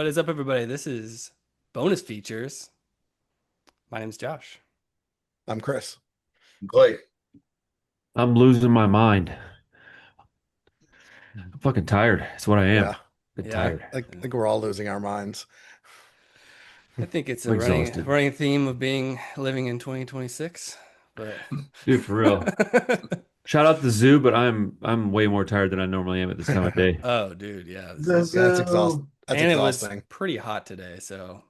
What is up, everybody? This is Bonus Features. My name's Josh. I'm Chris. Clay. I'm losing my mind. I'm fucking tired. That's what I Yeah, am. I'm Yeah, tired. I think we're all losing our minds. I think it's I'm a running exhausted. running theme of being living in 2026. But Dude, for real. Shout out to the zoo, but I'm way more tired than I normally am at this time of day. oh, dude, yeah, this The is, Yeah, that's exhaust. zoo. That's and it was exhausting. pretty hot today, so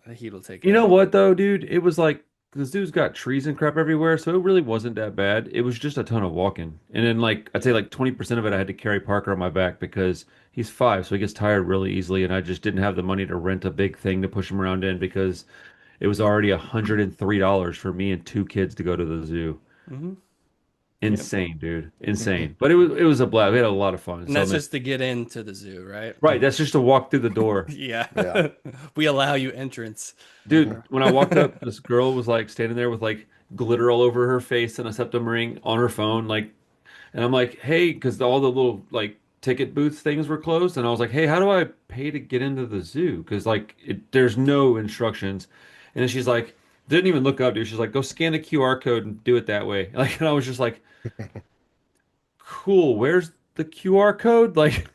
the heat will take You it know out. what though, dude? It was like the zoo's got trees and crap everywhere, so it really wasn't that bad. It was just a ton of walking. And then like I'd say like 20% of it I had to carry Parker on my back because he's 5, so he gets tired really easily, and I just didn't have the money to rent a big thing to push him around in because it was already $103 for me and 2 kids to go to the zoo. Hmm. Yep. Insane, dude. Insane. But it was a blast. We had a lot of fun. And So that's man, just to get into the zoo, right? right, that's just to walk through the door. Yeah. Yeah. We allow you entrance. Dude, when I walked up, this girl was like standing there with like glitter all over her face and a septum ring on her phone, like, and I'm like, hey, because all the little like ticket booths things were closed, and I was like, hey, how do I pay to get into the zoo? Because like there's no instructions, and then she's like, didn't even look up, dude. She's like, go scan the QR code and do it that way. Like, and I was just like, cool. Where's the QR code? Like.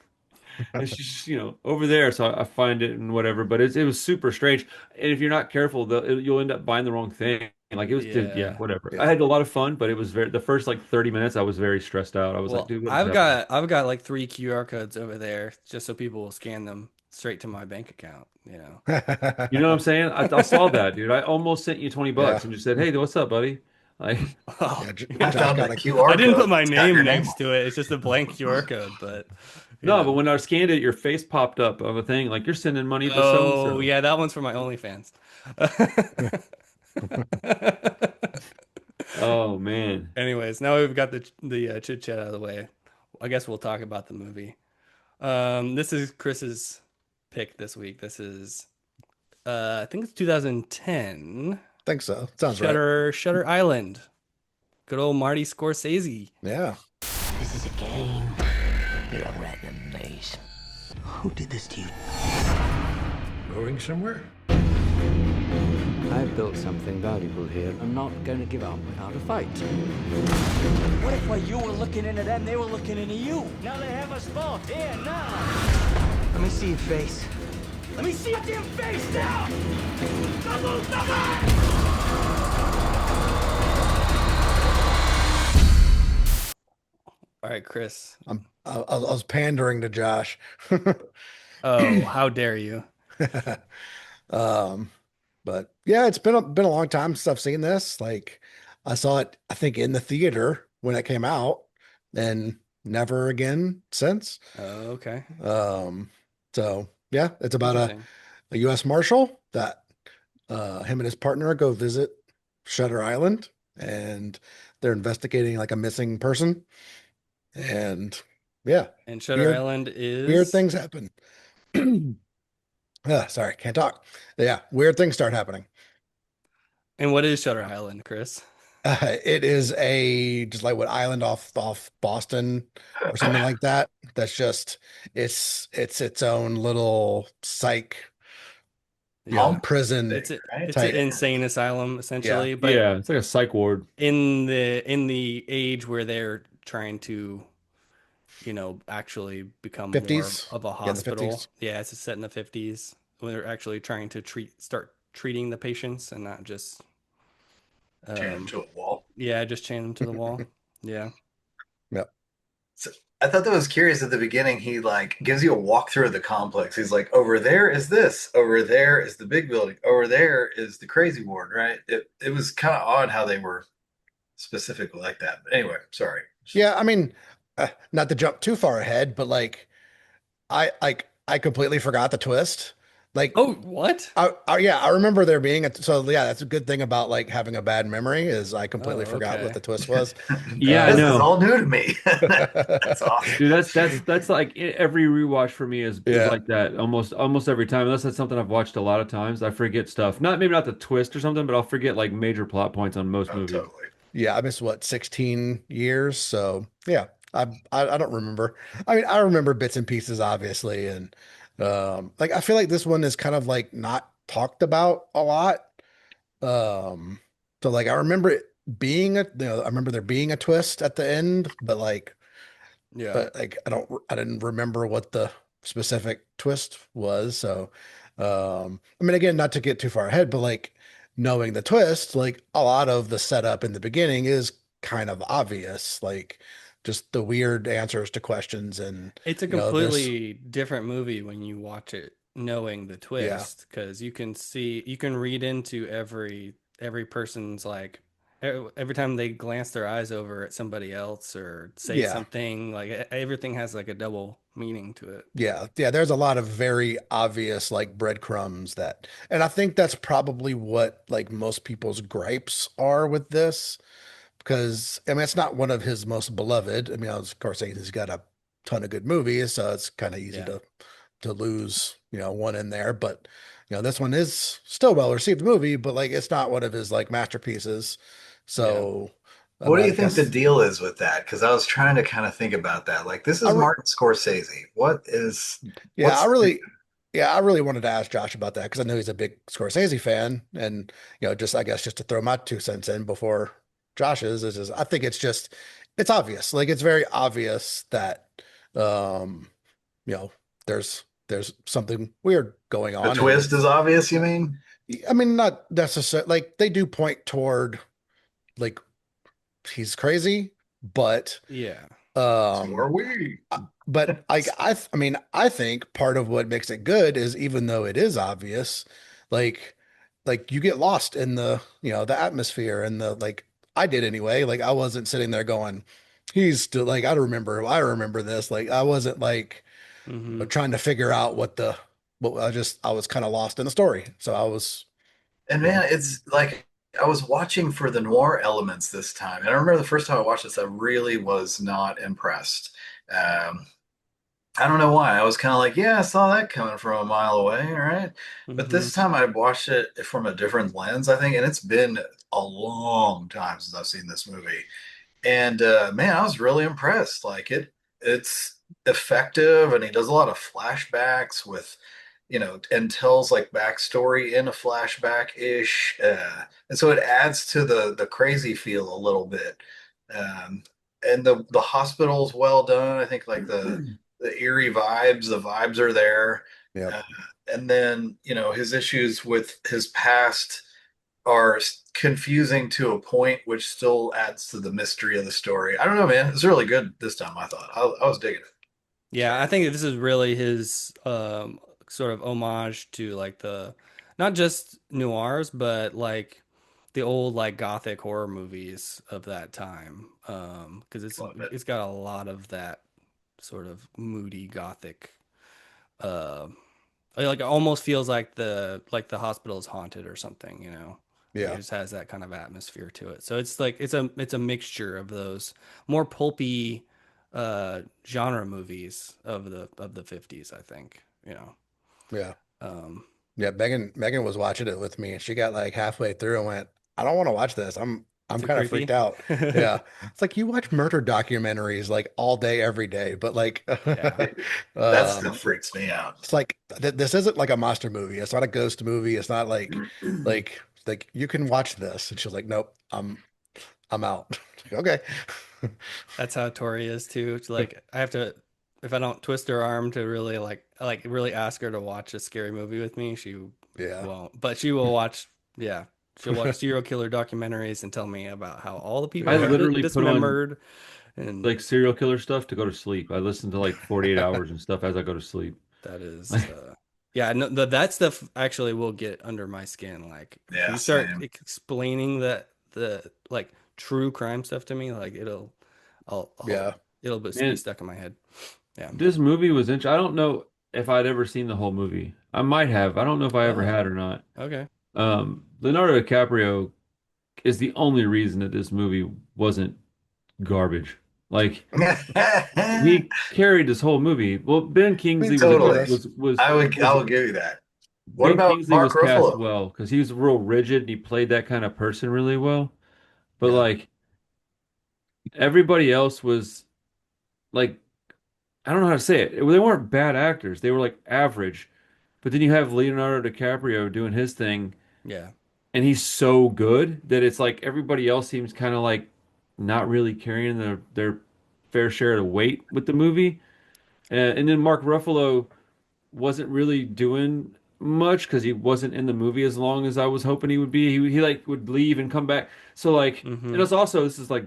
It's just, over there. So I find it and whatever. But it was super strange. And if you're not careful, you'll end up buying the wrong thing. Like it was, dude, yeah, Yeah. whatever. I Yeah. had a lot of fun, but it was the first like 30 minutes, I was very stressed out. I was like, Well, dude, what is I've happening? got I've got like three QR codes over there just so people will scan them straight to my bank account, you know. You know what I'm saying? I saw that, dude. I almost sent you 20 Yeah. bucks and just said, hey, what's up, buddy? Like, Oh, Yeah. I Josh found the got a I QR didn't put code. my It's got your name name next on to it. It's just a blank QR code, but you no, but know. when I scanned it, your face popped up of a thing like you're sending money to so and Oh, so. yeah, that one's for my OnlyFans. Oh man. Anyways, now we've got the chit chat out of the way. I guess we'll talk about the movie. This is Chris's pick this week. This is I think it's 2010. Think so. Sounds right. Shutter Island. Good old Marty Scorsese. Yeah. This is a game. You're a rat in a maze. Who did this to you? Going somewhere? I've built something valuable here. I'm not going to give up without a fight. What if while you were looking into them, they were looking into you? Now they have us both here now. Let me see your face. Let me see your damn face now! Double, double! All right, Chris. I was pandering to Josh. Oh, how dare you? Um, but yeah, it's been a long time since I've seen this. Like, I saw it, I think, in the theater when it came out, and never again since. Oh, okay. So yeah, it's about Interesting. a U.S. Marshal that him and his partner go visit Shutter Island, and they're investigating like a missing person. And yeah, And Shutter weird Island weird is. things happen. Sorry, can't talk. Yeah, weird things start happening. And what is Shutter Island, Chris? It is a just like what island off Boston or something like that. That's just it's its own little psych Yeah. prison It's an type. insane asylum Yeah. essentially, but Yeah, it's like a psych ward. in the age where they're trying to, actually become more 50s. of a Yeah, in the hospital. 50s. Yeah, it's set in the 50s when they're actually trying to start treating the patients and not just chain him um to a wall. yeah, just chain them to the wall. Yeah. Yep. So I thought that was curious at the beginning. He like gives you a walkthrough of the complex. He's like, over there is this, over there is the big building, over there is the crazy ward, right? It was kind of odd how they were specifically like that. But anyway, sorry. Yeah, I mean, not to jump too far ahead, but I completely forgot the twist. Like Oh, what? yeah, I remember there being so yeah, that's a good thing about like having a bad memory is I Oh, completely forgot what okay. the twist was. Yeah, I This is know. all new to me. That's awesome. Dude, that's like every rewatch for me is Yeah. like that almost every time. Unless that's something I've watched a lot of times, I forget stuff. Not maybe not the twist or something, but I'll forget like major plot points on most Oh, movies. totally. Yeah, I missed what, 16 years. So yeah, I don't remember. I mean, I remember bits and pieces, obviously, and Like I feel like this one is kind of like not talked about a lot. Um, so like I remember it being I remember there being a twist at the end, Yeah. but like I didn't remember what the specific twist was. So, I mean, again, not to get too far ahead, but like knowing the twist, like a lot of the setup in the beginning is kind of obvious, like just the weird answers to questions, and It's a there's completely different movie when you watch it knowing the yeah, twist because you can read into every person's like every time they glance their eyes over at somebody else or say yeah. something like everything has like a double meaning to it. Yeah, there's a lot of very obvious like breadcrumbs and I think that's probably what like most people's gripes are with this, because I mean it's not one of his most beloved. I mean, of course, he's got a ton of good movies, so it's kind of easy Yeah. to lose, one in there. But this one is still well received movie, but like it's not one of his like masterpieces. Yeah. So I What mean, do I you think the guess deal is with that? Because I was trying to kind of think about that. Like, this I is re Martin Scorsese. yeah, What's I really wanted to ask Josh about that because I know he's a big Scorsese fan, and just I guess just to throw my 2 cents in before Josh's is just I think it's obvious, like it's very obvious that um you know there's something weird going the on, and twist is obvious, you mean? I mean not necessarily like they do point toward like he's crazy, but Yeah. So um are we. But I mean, I think part of what makes it good is even though it is obvious, like, like you get lost in the atmosphere and the like. I did anyway. Like, I wasn't sitting there going, "He's still like I remember this." Like, I wasn't like Hmm. trying to figure out what I was kind of lost in the story. So I was, And you know, man, it's like I was watching for the noir elements this time. And I remember the first time I watched this, I really was not impressed. Um, I don't know why. I was kind of like, yeah, I saw that coming from a mile away, all right? But Hmm. this time I watched it from a different lens, I think, and it's been a long time since I've seen this movie. And man, I was really impressed. It's effective, and he does a lot of flashbacks and tells like backstory in a flashback ish, and so it adds to the crazy feel a little bit. Um, and the hospital's well done. I think like the eerie vibes, the vibes are there. yeah, Uh, and then his issues with his past are confusing to a point, which still adds to the mystery of the story. I don't know, man. It's really good this time. I thought I was digging it. Yeah, I think this is really his sort of homage to like the not just noirs, but like the old like gothic horror movies of that time. Because Love it. it's got a lot of that sort of moody gothic uh like it almost feels like the hospital is haunted or something, you know. Like it yeah, just has that kind of atmosphere to it. So it's like it's a mixture of those more pulpy genre movies of the 50s, I think, you know. yeah. Um Yeah, Megan was watching it with me, and she got like halfway through and went, "I don't want to watch this. I'm too kind of freaked creepy. out." Yeah, it's like you watch murder documentaries like all day, every day, but like, Yeah. That stuff um, freaks me out. it's like this isn't like a monster movie. It's not a ghost movie. It's not like you can watch this. And she was like, "Nope, I'm out." Like, okay, That's how Tori is too. It's like I have to if I don't twist her arm to really like really ask her to watch a scary movie with me, she yeah, won't. But she will watch, yeah. She'll watch serial killer documentaries and tell me about how all the I people yeah, are literally put on dismembered and like serial killer stuff to go to sleep. I listen to like 48 hours and stuff as I go to sleep. that is yeah, no, that stuff actually will get under my skin. Like if Yeah, you start same. explaining the like true crime stuff to me, like yeah, it'll be Man, stuck in my head. Yeah. this movie was interesting. I don't know if I'd ever seen the whole movie. I might have. I don't know if I ever Oh, had or not. okay. Leonardo DiCaprio is the only reason that this movie wasn't garbage. Like he carried this whole movie. Well, Ben I mean, Kingsley was a more or good Totally. less. I was will give you that. What Ben about Kingsley Mark was cast Ruffalo? well because he was real rigid and he played that kind of person really well. But Yeah, like everybody else was like I don't know how to say it. They weren't bad actors. They were like average. But then you have Leonardo DiCaprio doing his thing, Yeah. and he's so good that it's like everybody else seems kind of like not really carrying their fair share of the weight with the movie. And then Mark Ruffalo wasn't really doing much because he wasn't in the movie as long as I was hoping he would be. He like would leave and come back. So like, and Hmm. it's also this is like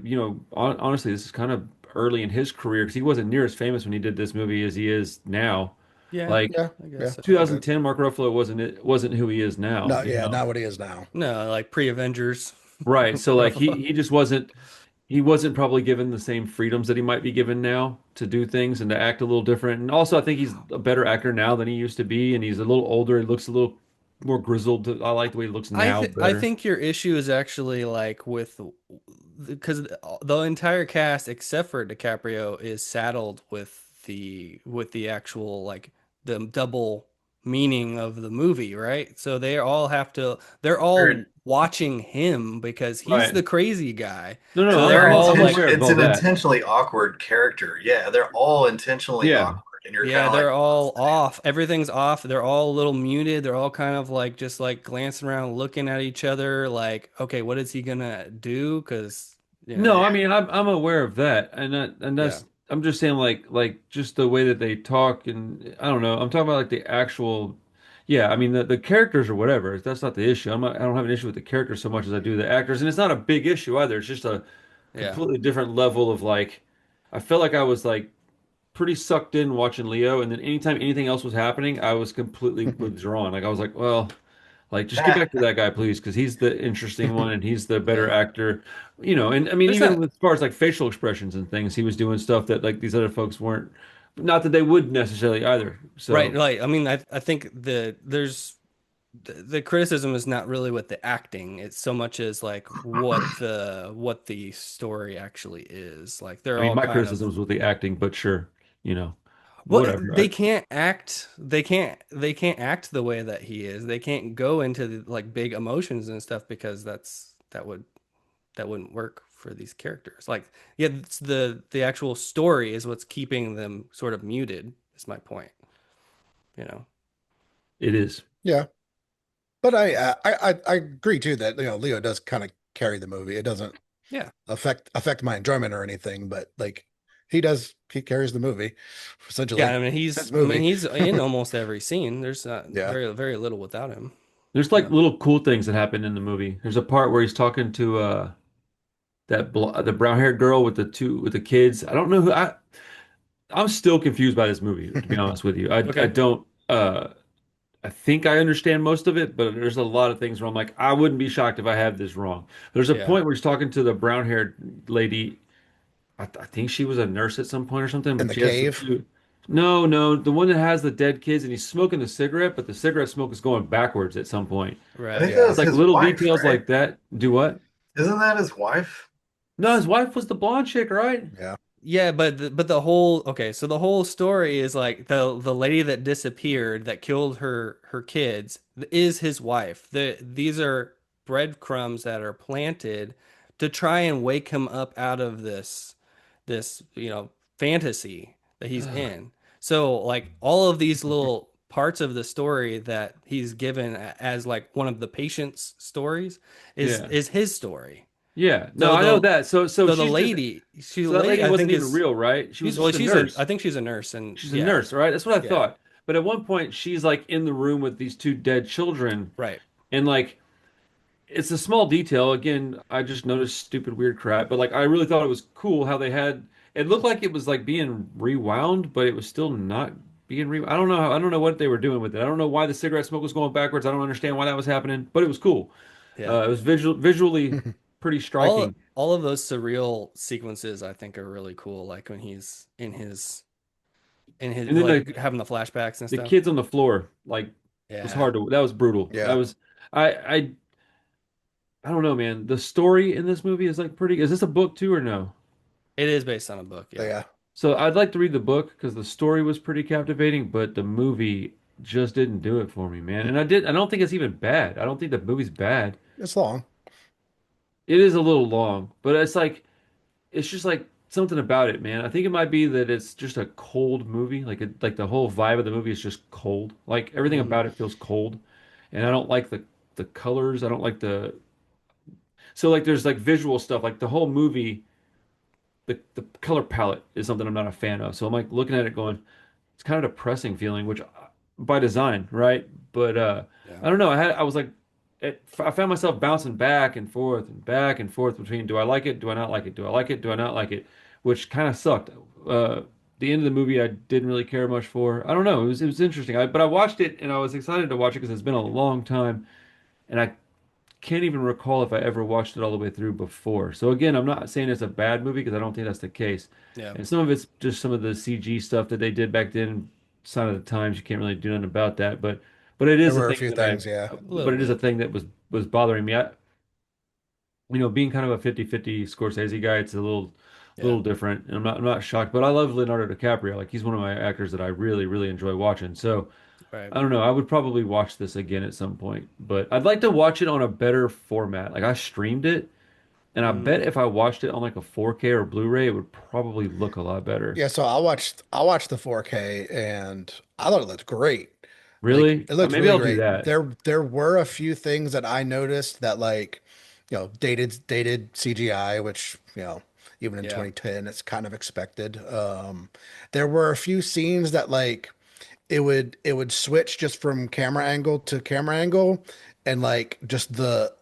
honestly this is kind of early in his career because he wasn't near as famous when he did this movie as he is now. Yeah, Like Yeah, I yeah. guess so. 2010, Mark Ruffalo wasn't who he is now. No, You yeah, know, not what he is now. No, like pre-Avengers. right? So like Ruffalo. he wasn't probably given the same freedoms that he might be given now to do things and to act a little different. And also, I think he's a better actor now than he used to be, and he's a little older. He looks a little more grizzled. I like the way he looks now I better. think your issue is actually like with because the entire cast except for DiCaprio is saddled with the actual like the double meaning of the movie, right? So they're all Or watching him because he's Right. the crazy guy. No, no, So they're they're all like, aware of it's all an that. intentionally awkward character. Yeah, they're all intentionally Yeah. awkward, and you're kind yeah, of like, they're what's all the deal? off. Everything's off. They're all a little muted. They're all kind of like just like glancing around, looking at each other, like, okay, what is he gonna do? Because, you No, know, I mean I'm aware of that, and yeah, that's I'm just saying like just the way that they talk, and I don't know. I'm talking about like the actual, yeah. I mean the characters or whatever. That's not the issue. I don't have an issue with the characters so much as I do the actors, and it's not a big issue either. It's just a yeah. completely different level of like. I felt like I was like pretty sucked in watching Leo, and then anytime anything else was happening, I was completely withdrawn. Like I was like, well. Like, just get back to that guy, please, because he's the interesting one and he's the better Yeah. actor, you know. And I mean, There's even not as far as like facial expressions and things, he was doing stuff that like these other folks weren't. Not that they would necessarily either. right. So Like, I mean, I think the criticism is not really with the acting. It's so much as like what the story actually is. Like I they're mean, all my kind of criticisms with the acting, but sure, you know, well, whatever. they can't act. They can't act the way that he is. They can't go into like big emotions and stuff because that wouldn't work for these characters. Like, yeah, it's the actual story is what's keeping them sort of muted, is my point, you know. It is. Yeah, but I agree too that Leo does kind of carry the movie. It doesn't Yeah. affect my enjoyment or anything, but like he carries the movie Yeah, essentially. I mean It's his movie. he's in almost every scene. There's Yeah, very little without him, There's you like know. little cool things that happen in the movie. There's a part where he's talking to the brown-haired girl with the kids. I don't know who I'm still confused by this movie, to be honest with you. I Okay. don't I think I understand most of it, but there's a lot of things where I'm like, I wouldn't be shocked if I have this wrong. There's a Yeah. point where he's talking to the brown-haired lady. I think she was a nurse at some point or something, in but the she has the cave. two. No, no, the one that has the dead kids and he's smoking a cigarette, but the cigarette smoke is going backwards at some point. I Right. think that Yeah, It's was like his little wife, details right? like that. Do what? Isn't that his wife? No, his wife was the blonde chick, right? yeah. Yeah, but the whole okay, so the whole story is like the lady that disappeared that killed her kids is his wife. These are breadcrumbs that are planted to try and wake him up out of this, fantasy that he's Ugh. in. So like all of these little parts of the story that he's given as like one of the patient's stories Yeah. is his story. Yeah. No, So I know that. so the lady, So that lady I wasn't think even is real, right? She was well, just a nurse. I think she's a nurse, and She's a yeah, nurse, right? That's what I yeah, thought. But at one point, she's like in the room with these two dead children, right, and like it's a small detail. Again, I just noticed stupid weird crap, but like I really thought it was cool how they had it looked like it was like being rewound, but it was still not being re I don't know I don't know what they were doing with it. I don't know why the cigarette smoke was going backwards. I don't understand why that was happening, but it was cool. yeah. It was visually pretty striking. All of those surreal sequences, I think, are really cool. Like when he's in his And then like having the flashbacks and the stuff. kids on the floor like was Yeah, hard to that was brutal. That Yeah. was I I I don't know, man. The story in this movie is like pretty. Is this a book too or no? it is based on a book. So Yeah, yeah, So I'd like to read the book because the story was pretty captivating, but the movie just didn't do it for me, man. And I don't think it's even bad. I don't think the movie's bad. it's long. It is a little long, but it's like it's just like something about it, man. I think it might be that it's just a cold movie. Like the whole vibe of the movie is just cold. Like everything Mm, about it feels cold, and I don't like the colors. I don't like the so like there's like visual stuff. Like the whole movie, the color palette is something I'm not a fan of. So I'm like looking at it going, it's kind of depressing feeling, which by design, right? But yeah. I don't know. I was like, I found myself bouncing back and forth between do I like it, do I not like it, do I like it, do I not like it, which kind of sucked. Uh, the end of the movie I didn't really care much for. I don't know. It was interesting. But I watched it and I was excited to watch it because it's been a long time, and I can't even recall if I ever watched it all the way through before. So again, I'm not saying it's a bad movie because I don't think that's the case. Yeah. And some of it's just some of the CG stuff that they did back then, sign of the times. You can't really do nothing about that. But it There is a were a thing few that I things, yeah. A little but it is a bit. thing that was bothering me. Being kind of a 50-50 Scorsese guy, it's a Yeah. little different. And I'm not shocked, but I love Leonardo DiCaprio. Like he's one of my actors that I really, really enjoy watching. So Right. I don't know. I would probably watch this again at some point, but I'd like to watch it on a better format. Like I streamed it, and I Mm, bet if I watched it on like a 4K or Blu-ray, it would probably look a lot better. Yeah, so I watched the 4K and I thought it looked great. Like Really? it looked Maybe really I'll do great. that. There were a few things that I noticed that like, dated CGI, which, even in yeah. 2010 it's kind of expected. There were a few scenes that like it would switch just from camera angle to camera angle, and like just the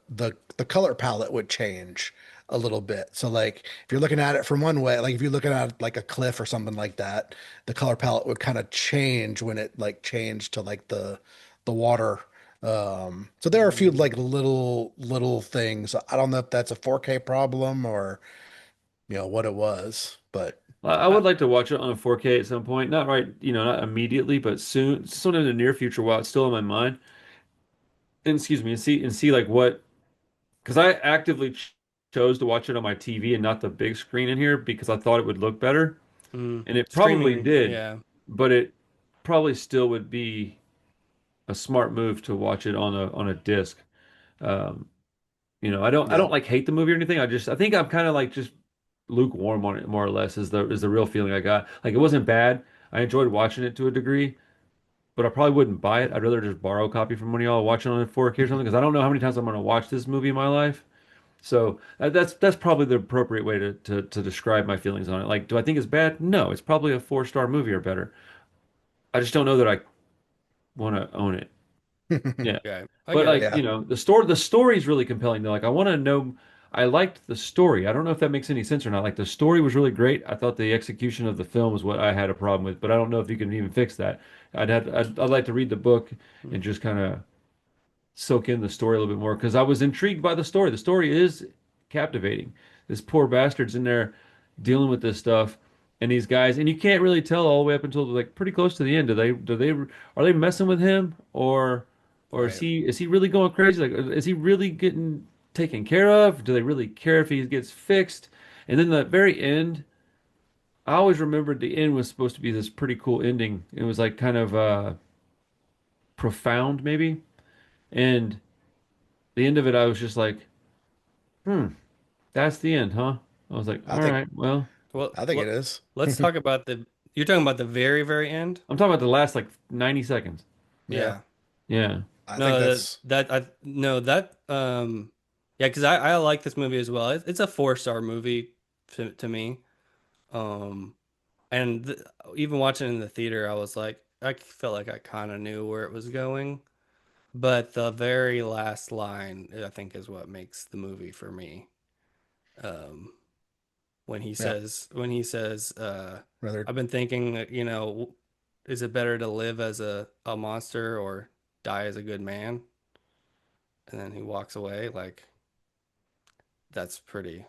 color palette would change a little bit. So like if you're looking at it from one way, like if you're looking at like a cliff or something like that, the color palette would kind of change when it like changed to like the water. So there are a few Mm, like little things. I don't know if that's a 4K problem or what it was, but I I, would like to watch it on a 4K at some point. Not right, not immediately, but soon, sometime in the near future while it's still in my mind. And excuse me, and see like what, because I actively chose to watch it on my TV and not the big screen in here because I thought it would look better, and it probably streaming. did, Yeah. but it probably still would be a smart move to watch it on a disc. Um, I don't yeah. like hate the movie or anything. I think I'm kind of like just lukewarm on it more or less is the real feeling I got. Like it wasn't bad. I enjoyed watching it to a degree, but I probably wouldn't buy it. I'd rather just borrow a copy from one of y'all, watch it on a 4K or something because I don't know how many times I'm going to watch this movie in my life. So that's probably the appropriate way to describe my feelings on it. Like, do I think it's bad? No, it's probably a 4-star movie or better. I just don't know that I want to own it. Yeah. Okay. I But get like, it. Yeah. the story is really compelling though. Like I want to know I liked the story. I don't know if that makes any sense or not. Like the story was really great. I thought the execution of the film was what I had a problem with, but I don't know if you can even fix that. I'd like to read the book Mm, and just kind of soak in the story a little bit more because I was intrigued by the story. The story is captivating. This poor bastard's in there dealing with this stuff, and these guys, and you can't really tell all the way up until like pretty close to the end. Do they are they messing with him or is right. he really going crazy? Like is he really getting taken care of? Do they really care if he gets fixed? And then the very end, I always remembered the end was supposed to be this pretty cool ending. It was like kind of profound maybe. And the end of it, I was just like, hmm, that's the end, huh? I was like, I all think right, well, Well, I think it is. let's talk about you're talking about the very, very end? I'm talking about the last like 90 seconds. Yeah. Yeah. Yeah. I think No, that's no, yeah, because I like this movie as well. It's a 4-star movie to me. Um, and even watching it in the theater, I was like, I felt like I kind of knew where it was going. But the very last line, I think, is what makes the movie for me. Um, yeah. when he says, Rather I've been thinking, is it better to live as a monster or die as a good man? And then he walks away. Like that's pretty.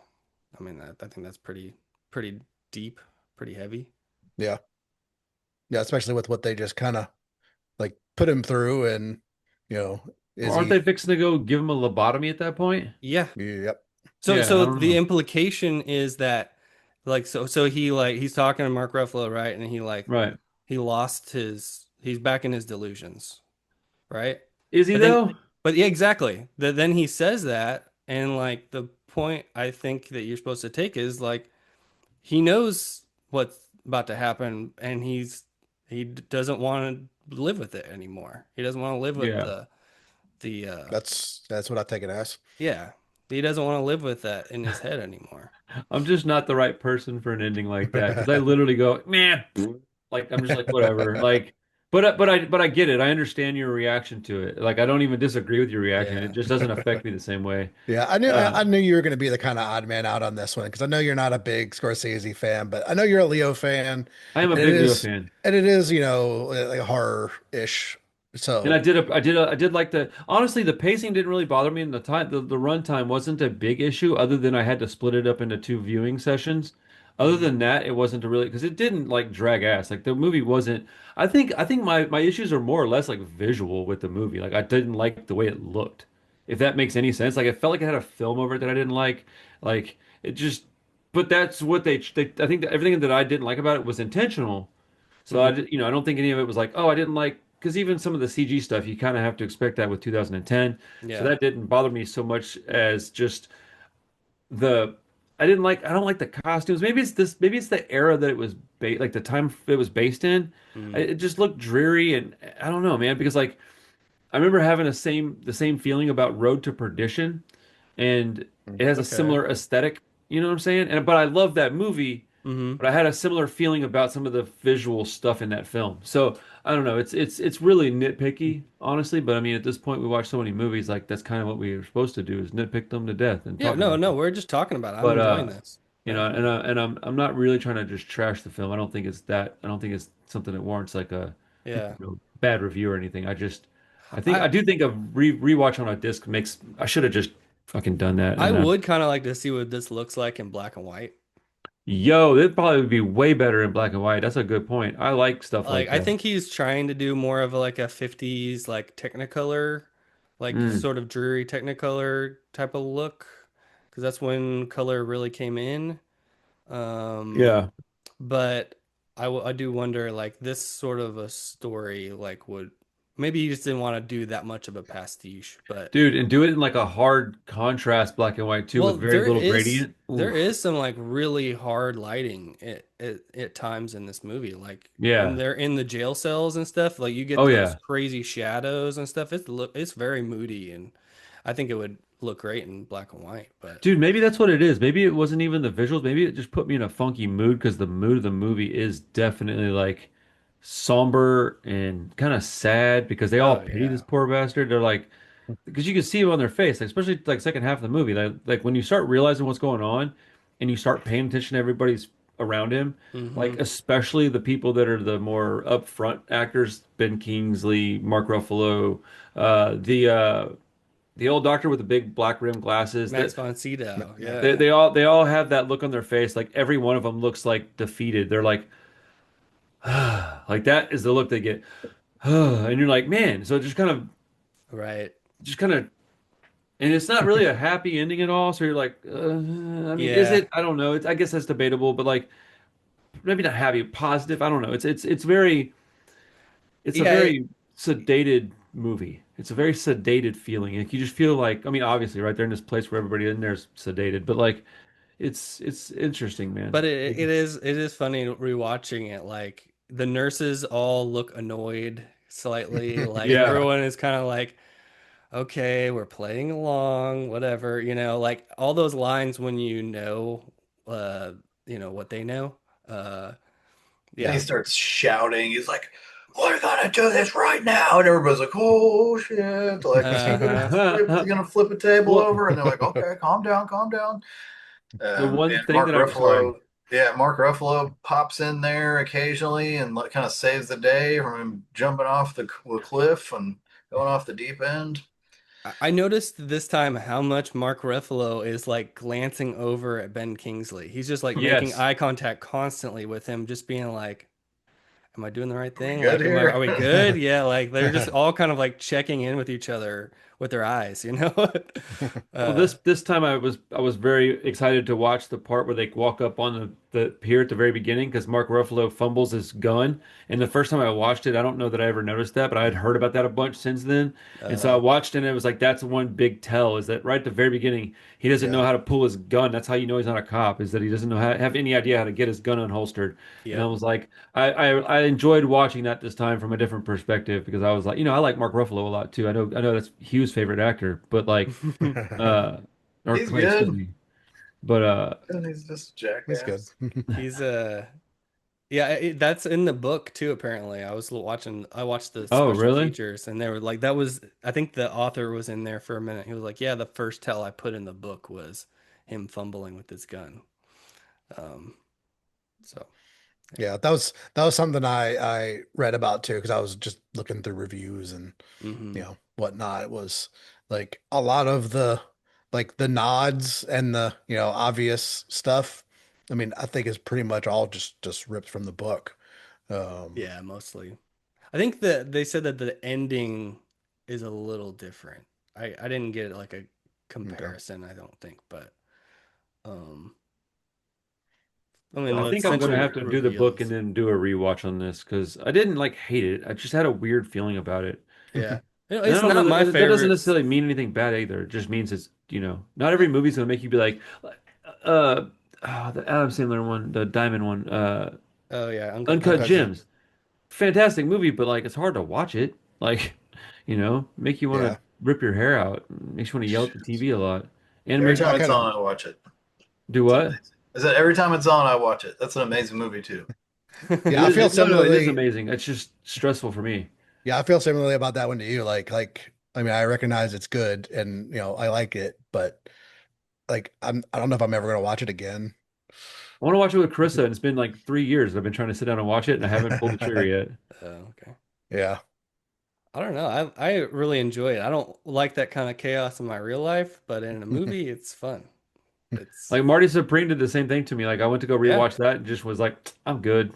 I mean, I think that's pretty deep, pretty heavy. yeah. Yeah, especially with what they just kind of like put him through, and you know, Well, is aren't he? they fixing to go give him a lobotomy at that point? Yeah. Yep. So Yeah, I so don't the know. implication is that like so he like he's talking to Mark Ruffalo, right? And Right. he's back in his delusions, right? Is he But then though? but yeah, exactly. Then he says that and like the point I think that you're supposed to take is like he knows what's about to happen, and doesn't want to live with it anymore. He doesn't want to live with Yeah. the That's what I take it as. yeah. He doesn't want to live with that in his head anymore. I'm just not the right person for an ending like that because I literally go, man, like I'm just like whatever. Like, but I get it. I understand your reaction to it. Like I don't even disagree with your reaction. It Yeah. just doesn't affect me the same way. Yeah, I knew Uh, I knew you were going to be the kind of odd man out on this one because I know you're not a big Scorsese fan, but I know you're a Leo fan, I am a and it big Leo is fan. and it is, like horror-ish. And So, I did like the honestly the pacing didn't really bother me and the run time wasn't a big issue other than I had to split it up into two viewing sessions. Other Mhm. than that, it wasn't a really because it didn't like drag ass. Like the movie wasn't I think my issues are more or less like visual with the movie. Like I didn't like the way it looked. If that makes any sense. Like it felt like it had a film over it that I didn't like. Like it just but that's what they I think that everything that I didn't like about it was intentional. So Mhm. I don't think any of it was like, oh, I didn't like, because even some of the CG stuff, you kind of have to expect that with 2010. So Yeah. that didn't bother me so much as just the, I don't like the costumes. Maybe it's the era that it was, like the time it was based in. Mhm. It just looked dreary, and I don't know, man, because like I remember having the same feeling about Road to Perdition, and it has a Okay. similar aesthetic. You know what I'm saying? And but I love that movie, Mhm. but I had a similar feeling about some of the visual stuff in that film. So I don't know. It's really nitpicky, honestly. But I mean, at this point, we watch so many movies. Like that's kind of what we are supposed to do is nitpick them to death and Yeah, talk no, about no, them. we're just talking about it. I'm But enjoying this. Yeah. I'm not really trying to just trash the film. I don't think it's that. I don't think it's something that warrants like a Yeah. bad review or anything. I I do think a rewatch on a disc makes. I should have just fucking done that. I And would kind of like to see what this looks like in black and white. yo, it'd probably be way better in black and white. That's a good point. I like stuff Like like I that. think he's trying to do more of like a 50s like Technicolor, like Mm, sort of dreary Technicolor type of look, because that's when color really came in. Um, yeah. but I do wonder like this sort of a story like would maybe he just didn't want to do that much of a pastiche, but Dude, and do it in like a hard contrast black and white too well, with very little gradient. there Oof. is some like really hard lighting at times in this movie. Like when Yeah. they're in the jail cells and stuff, like you get Oh those yeah. crazy shadows and stuff. It's very moody, and I think it would look great in black and white. But Dude, maybe that's what it is. Maybe it wasn't even the visuals. Maybe it just put me in a funky mood because the mood of the movie is definitely like somber and kind of sad because they all oh pity yeah, this poor bastard. They're like, because you can see it on their face, like, especially like second half of the movie. Like when you start realizing what's going on and you start paying attention to everybody's around him, like hmm especially the people that are the more upfront actors, Ben Kingsley, Mark Ruffalo, the old doctor with the big black rim glasses. Max That von Sydow, yeah. yeah, they all have that look on their face. Like every one of them looks like defeated. They're like that is the look they get. And you're like, man. So it right, just kind of, and it's not really a happy ending at all. So you're like, I mean, is yeah, it? I don't know. I guess that's debatable, but like maybe not happy, positive. I don't know. It's very, it's a yeah. very sedated movie. It's a very sedated feeling. Like you just feel like, I mean, obviously, right? They're in this place where everybody in there's sedated, but like, it's interesting, man. But it is funny rewatching it. Like the nurses all look annoyed slightly. Like Yeah. everyone is kind of like, okay, we're playing along, whatever, like all those lines when uh, what they know. Uh, And he yeah. starts shouting. He's like, "We're gonna do this right now!" And everybody's like, "Oh shit!" Like, is he gonna Uh-huh. flip? Is he gonna flip a table Well, over? And they're like, "Okay, calm down, calm down." the one And thing Mark that I'm sorry. Ruffalo, yeah, Mark Ruffalo pops in there occasionally and kind of saves the day from him jumping off the cliff and going off the deep end. I noticed this time how much Mark Ruffalo is like glancing over at Ben Kingsley. He's just like making Yes. eye contact constantly with him, just being like, am I doing the right Are we thing? good Like, here? are we good? Yeah, like they're just all kind of like checking in with each other with their eyes, you know? Well, Uh, this time I was very excited to watch the part where they walk up on the pier at the very beginning because Mark Ruffalo fumbles his gun. And the first time I watched it, I don't know that I ever noticed that, but I had heard about that a bunch since then. And so I uh, watched it and it was like that's one big tell is that right at the very beginning he doesn't know Yeah. how to pull his gun. That's how you know he's not a cop, is that he doesn't know how have any idea how to get his gun unholstered. And I yep. was like, I enjoyed watching that this time from a different perspective because I was like, I like Mark Ruffalo a lot too. I know that's Hugh's favorite actor, but like uh or He's excuse good. me. But He's just a He's good. jackass. He's yeah, that's in the book too, apparently. I watched the oh special really? features and they were like that was I think the author was in there for a minute. He was like, "Yeah, the first tell I put in the book was him fumbling with his gun." Um, so yeah. Yeah, that was something I read about too because I was just looking through reviews and Hmm. whatnot. It was like a lot of the like the nods and the obvious stuff. I mean, I think is pretty much all just ripped from the book. Um, Yeah, mostly. I think that they said that the ending is a little different. I didn't get like a okay. comparison, I don't think, but um I mean The I only think I'm essentially gonna it have to do the book and reveals. then do a rewatch on this because I didn't like hate it. I just had a weird feeling about it. Yeah. You know, And I it's don't know not my that doesn't favorite. necessarily mean anything bad either. It just means it's, not every movie's gonna make you be like, uh, the Adam Sandler one, the Diamond one, Oh yeah, Uncut Uncut Gem. Gems. Fantastic movie, but like it's hard to watch it. Like, make you want Yeah. to rip your hair out. Makes you want to yell at the TV a lot. Every Animated time I it's kind of on, I watch it. do It's what? amazing. I said every time it's on, I watch it. That's an amazing movie too. yeah, I feel No, it is similarly. amazing. It's just stressful for me. Yeah, I feel similarly about that one to you. Like I mean, I recognize it's good and I like it, but like I don't know if I'm ever gonna watch it again. I want to watch it with Carissa, and it's been like 3 years. I've been trying to sit down and watch it, and I haven't pulled the trigger yet. Okay. Yeah. I don't know. I really enjoy it. I don't like that kind of chaos in my real life, but in a movie, it's fun. It's Like Marty Supreme did the same thing to me. Like I went to go yeah. rewatch that and just was like, I'm good.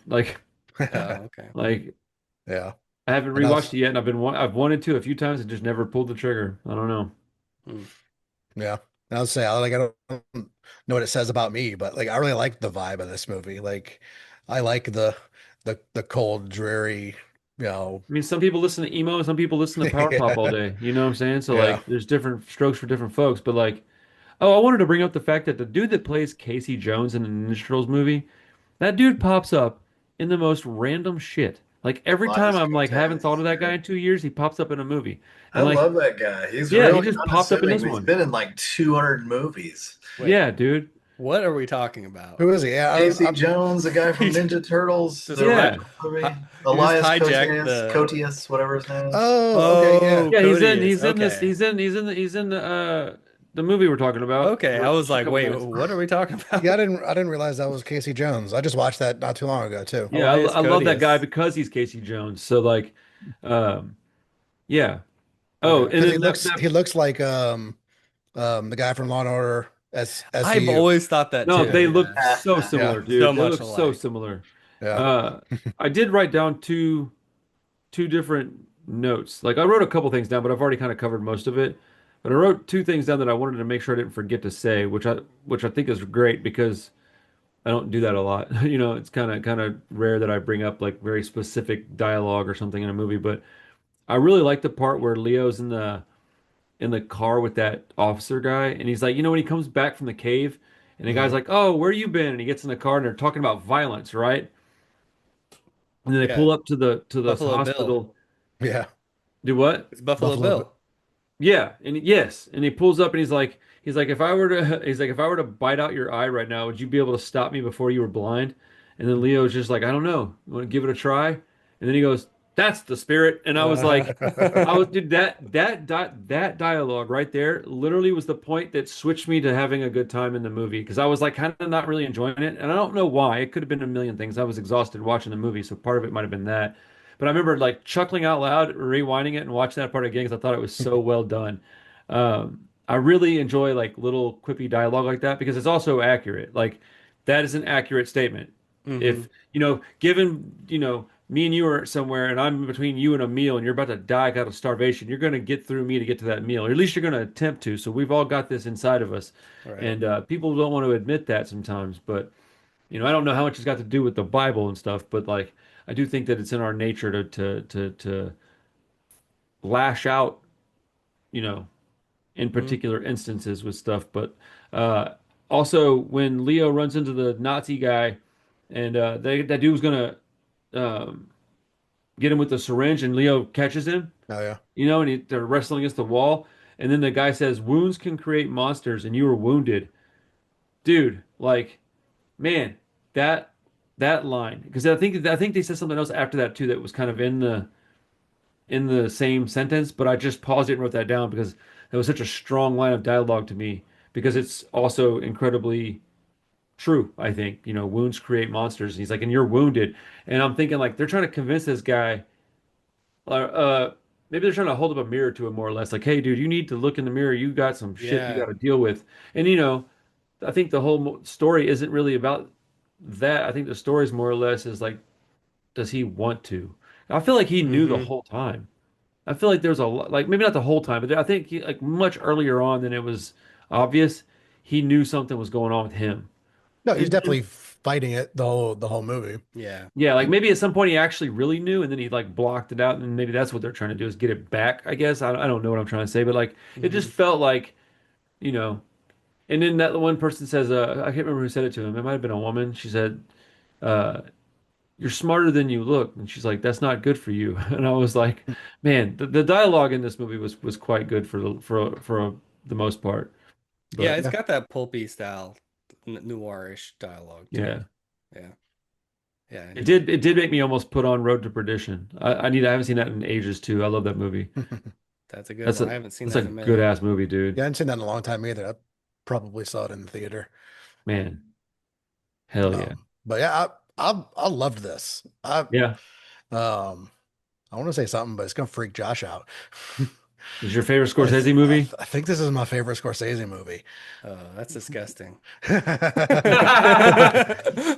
Oh, okay. Like Yeah. I haven't And rewatched it yet, and I've wanted to a few times and just never pulled the trigger. I don't know. Hmm. yeah. And I'll say I don't know what it says about me, but like I really like the vibe of this movie. Like I like the cold, dreary, you know. I mean, some people listen to emo, and some people listen to power pop all Yeah. day. You know what I'm saying? So Yeah. like, there's different strokes for different folks. But like, oh, I wanted to bring up the fact that the dude that plays Casey Jones in the Ninja Turtles movie, that dude pops up in the most random shit. Like every time I'm like haven't thought of that guy in 2 years, he pops up in a movie. I And like, love that guy. He's yeah, he really just popped up in unassuming, this but he's one. been in like 200 movies. Wait, Yeah, dude. what are we talking about? Who is he? Yeah, Casey Jones, the guy from He's Ninja Turtles, just the Yeah. original movie. you just Elias hijacked Koteas, the. Koteas, whatever his name is. oh, okay, yeah. Oh, Yeah, he's Cody in is he's in this okay. he's in the movie we're talking about. Okay, For I was just a like, couple wait, minutes. what are we talking about? Yeah, I didn't realize that was Casey Jones. I just watched that not too long ago too. Yeah, Elias I love that guy Codius. because he's Casey Jones. So like, um, yeah. Oh, Okay. and Because he then looks he looks like the guy from Law and Order I've SVU. always thought that no, too. they look Yeah. so Yeah, similar, So dude. They much look so alike. similar. yeah. Uh, I did write down two different notes. Like I wrote a couple things down, but I've already kind of covered most of it. But I wrote two things down that I wanted to make sure I didn't forget to say, which I think is great because I don't do that a lot. It's kind of rare that I bring up like very specific dialogue or something in a movie, but I really like the part where Leo's in the car with that officer guy and he's like, when he comes back from the cave and the guy's Mhm. like, "Oh, where you been?" and he gets in the car and they're talking about violence, right? And then they Yeah. pull up to the Buffalo Bill. hospital. Yeah. Do what? It's Buffalo Buffalo. Bill. Yeah, and yes, and he pulls up and he's like, if I were to bite out your eye right now, would you be able to stop me before you were blind? And then Leo's just like, I don't know. You want to give it a try? And then he goes, that's the spirit. And I was like, dude, that dialogue right there literally was the point that switched me to having a good time in the movie because I was like kind of not really enjoying it, and I don't know why. It could have been a million things. I was exhausted watching the movie, so part of it might have been that. But I remember like chuckling out loud, rewinding it, and watching that part again because I thought it was so well done. I really enjoy like little quippy dialogue like that because it's also accurate. Like that is an accurate statement. Hmm. If given me and you are somewhere and I'm between you and a meal and you're about to die out of starvation, you're going to get through me to get to that meal, or at least you're going to attempt to. So we've all got this inside of us. Right. And people don't want to admit that sometimes. But, I don't know how much it's got to do with the Bible and stuff, but like, I do think that it's in our nature to lash out, you know, in Mhm. particular instances with stuff. But uh, also, when Leo runs into the Nazi guy and that dude was going to get him with the syringe, and Leo catches him, Oh yeah. and they're wrestling against the wall. And then the guy says, "Wounds can create monsters, and you were wounded." Dude, like, man, that that line, because I think they said something else after that too that was kind of in the same sentence, but I just paused it and wrote that down because that was such a strong line of dialogue to me because it's also incredibly true, I think. Wounds create monsters. And he's like, and you're wounded. And I'm thinking like they're trying to convince this guy maybe they're trying to hold up a mirror to him more or less, like, hey, dude, you need to look in the mirror. You got some shit you got Yeah. to deal with. And I think the whole story isn't really about that. I think the story is more or less is like, does he want to? I feel like he knew the Hmm. whole time. I feel like there's a lot, like maybe not the whole time, but I think like much earlier on than it was obvious, he knew something was going on with him. No, he's And then, definitely fighting it the whole movie. Yeah. yeah, like maybe at some point he actually really knew, and then he like blocked it out, and maybe that's what they're trying to do is get it back. I guess I don't know what I'm trying to say, but like it just Hmm. felt like you know. And then that one person says, I can't remember who said it to him. It might have been a woman. She said, uh, "You're smarter than you look," and she's like, "That's not good for you." And I was like, "Man, the dialogue in this movie was quite good for the most part." Yeah, But it's Yeah. got that pulpy style, noirish dialogue to yeah, it. Yeah. Yeah, it indeed. did it did make me almost put on Road to Perdition. I haven't seen that in ages too. I love that movie. That's a good That's one. a I haven't seen that's that a in a good minute. ass movie, dude. Yeah, I haven't seen that in a long time either. I probably saw it in the theater. Man, hell yeah, But yeah, I loved this. yeah. Um I want to say something, but it's gonna freak Josh out. Is your favorite Scorsese movie? I think this is my favorite Scorsese movie. Oh, that's disgusting.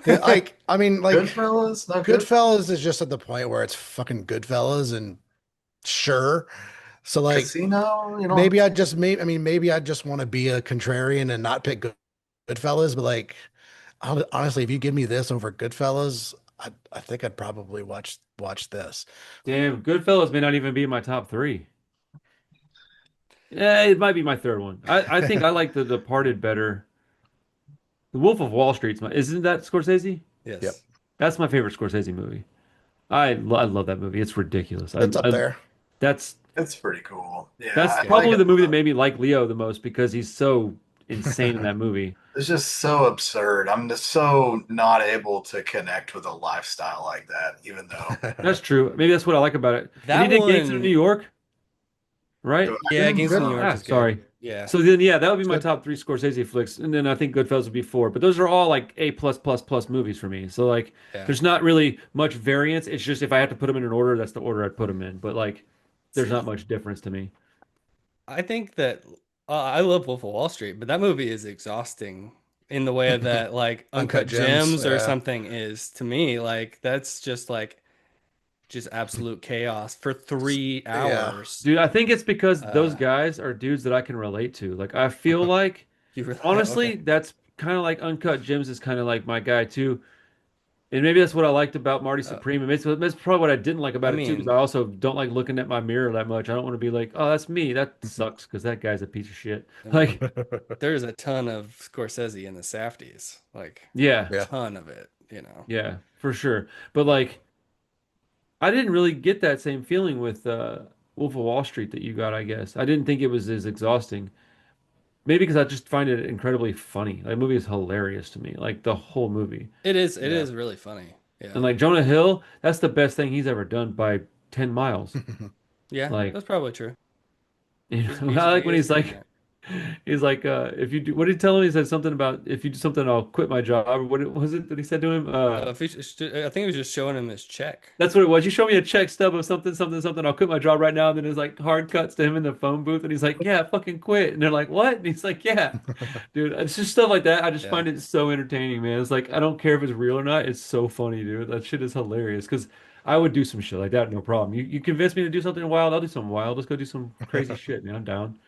Yeah, like, I mean, like, Goodfellas, not good. Goodfellas is just at the point where it's fucking Goodfellas and sure. So like Casino, maybe maybe I just want to be a contrarian and not pick Goodfellas, but like honestly, if you give me this over Goodfellas, I think I'd probably watch this. Damn, Goodfellas may not even be in my top three. Yeah, it might be my third one. I think I like The Departed better. The Wolf of Wall Street's isn't that Scorsese? Yep. Yes. That's my favorite Scorsese movie. I love that movie. It's ridiculous. It's up there. That's It's pretty cool. Yeah, that's I like probably it the a movie that lot. made me like Leo the most because he's so insane in that movie. It's just so absurd. I'm just so not able to connect with a lifestyle like that, even though That's true. Maybe that's what I like about it. And he That did Gangs of New one, York, right? yeah, Gangs of New Good. York Ah, is good. sorry. Yeah. So then, yeah, that would be It's my good. top three Scorsese flicks, and then I think Goodfellas would be four. But those are all like A plus plus plus movies for me. So like, Yeah. there's not really much variance. It's just if I have to put them in an order, that's the order I'd put them in. But like, there's not See, much difference to me. I think that I love Wolf of Wall Street, but that movie is exhausting in the way that like Uncut Uncut Gems. Gems or Yeah. something is to me. Like that's just absolute chaos for three Yeah. hours. Dude, I think it's because those Uh, guys are dudes that I can relate to. Like, I feel like, you really honestly, okay? that's kind of like Uncut Gems is kind of like my guy too. And maybe that's what I liked about Marty Uh, Supreme. And that's probably what I didn't like I about it too, because I mean, also don't like looking at my mirror that much. I don't want to be like, oh, that's me. That sucks because that guy's a piece of shit. I Like, mean, there's a ton of Scorsese in the Safdies, like yeah, Yeah. ton of it. You know. yeah, for sure. But like, I didn't really get that same feeling with Wolf of Wall Street that you got, I guess. I didn't think it was as exhausting. Maybe because I just find it incredibly funny. Like, the movie is hilarious to me, like the whole movie. It is. It Yeah. is really funny. And Yeah. like Jonah Hill, that's the best thing he's ever done by 10 miles. Yeah, Like, that's probably true. I like He when is he's good in like, it. he's like, if you do, what did he tell him? He said something about if you do something, I'll quit my job. Or what was it that he said to him? If I think it was just showing him his check. That's what it was. You show me a check stub of something, something, something. I'll quit my job right now. And then there's like hard cuts to him in the phone booth, and he's like, "Yeah, fucking quit." And they're like, "What?" And he's like, "Yeah, dude." It's just stuff like that. I just Yeah. find it so entertaining, man. It's like I don't care if it's real or not. It's so funny, dude. That shit is hilarious. Because I would do some shit like that, no problem. You convince me to do something wild, I'll do something wild. Let's go do some crazy shit, man. I'm down.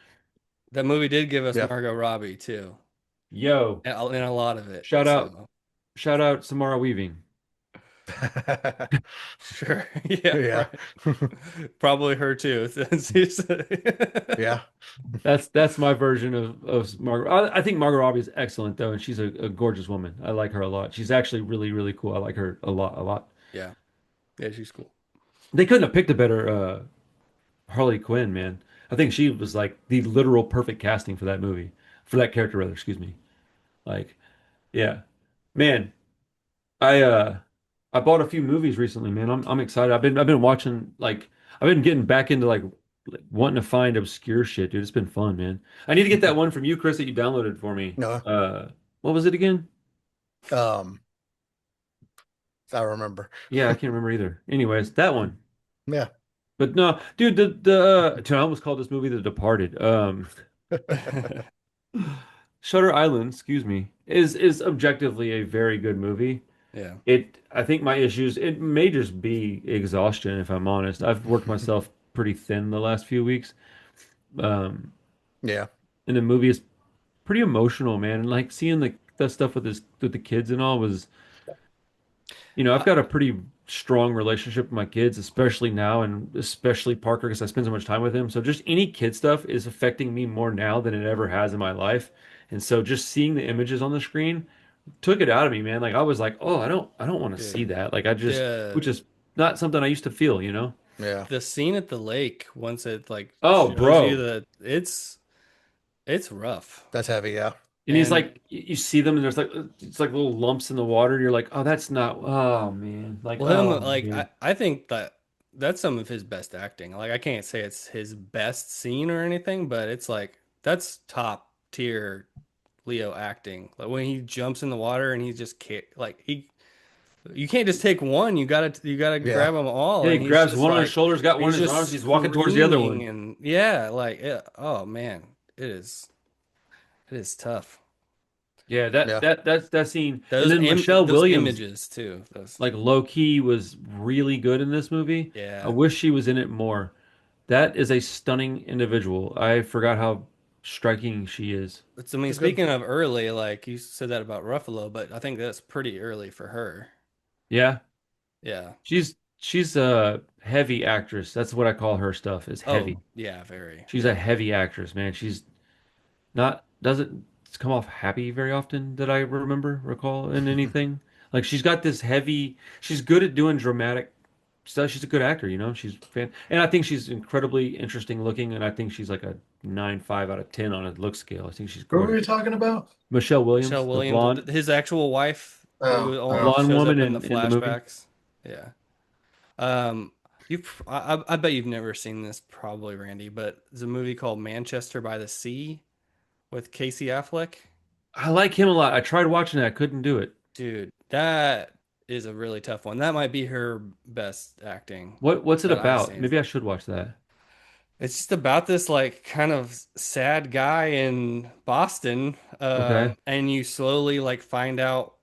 That movie did give us Yeah. Margot Robbie too, Yo, in a lot of it. shout out, So shout out Samara Weaving. sure, yeah, Yeah. right. Probably her too. Since he's- Yeah. That's my version of Margot. I think Margot Robbie is excellent though, and she's a gorgeous woman. I like her a lot. She's actually really, really cool. I like her a lot, a lot. yeah, yeah, she's cool. They couldn't have picked a better Harley Quinn, man. I think she was like the literal perfect casting for that movie, for that character rather, excuse me. Like, yeah. Man, I uh I bought a few movies recently, man. I'm excited. I've been watching like I've been getting back into like wanting to find obscure shit, dude. It's been fun, man. I need to get that one from you, Chris, that you downloaded for me. No. What was it again? Um, I remember. Yeah, I can't remember either. Anyways, that one. Yeah. But no, dude, dude, I almost called this movie The Departed. Shutter Island, excuse me, is objectively a very good movie. Yeah, I think my issues, it may just be exhaustion, if I'm honest. I've worked myself pretty thin the last few weeks. Um, Yeah. and the movie is pretty emotional, man. And like seeing the stuff with the kids and all was, I've got a pretty strong relationship with my kids, especially now, and especially Parker because I spend so much time with him. So just any kid stuff is affecting me more now than it ever has in my life. And so just seeing the images on the screen took it out of me, man. Like I was like, oh, I don't want to see dude. that. Like The which is not something I used to feel, you know? Yeah. the scene at the lake once it like Oh, shows you bro. that it's rough. That's heavy. Yeah. And he's And like, you see them, and there's like it's like little lumps in the water. And you're like, oh, that's not. Oh man, like well, him oh like man. I think that's some of his best acting. Like I can't say it's his best scene or anything, but it's like that's top tier Leo acting. Like when he jumps in the water and he just can't like he you can't just take one. You gotta Yeah. grab them all, Yeah, he and he's grabs just one on his like shoulders, got one he's in his just arms. He's walking towards the other screaming one. and yeah, like oh man, it is tough. Yeah, Yeah. that scene, and then Michelle Those Williams, images too. Those like low key, was really good in this movie. I yeah. wish she was in it more. That is a stunning individual. I forgot how striking she is. It's, I mean, It's good. speaking of early, like you said that about Ruffalo, but I think that's pretty early for her. Yeah, Yeah. she's a heavy actress. That's what I call her stuff, is Oh, heavy. yeah, very. She's a Yeah. heavy actress, man. She's not doesn't come off happy very often that I recall in anything. Like she's got this heavy, she's good at doing dramatic stuff. She's a good actor, She's fan, and I think she's incredibly interesting looking, and I think she's like a 9.5 out of 10 on a look scale. I think she's Who were we gorgeous. talking about? Michelle Michelle Williams, the Williams, blonde his actual wife, who Oh, the only oh. blonde shows woman up in the in the movie. flashbacks. Yeah. Um, I bet you've never seen this, probably, Randy, but there's a movie called Manchester by the Sea with Casey Affleck. I like him a lot. I tried watching it, I couldn't do it. Dude, that is a really tough one. That might be her best acting What's it that I've about? seen. Maybe I should watch that. It's just about this like kind of sad guy in Boston, Okay. and you slowly like find out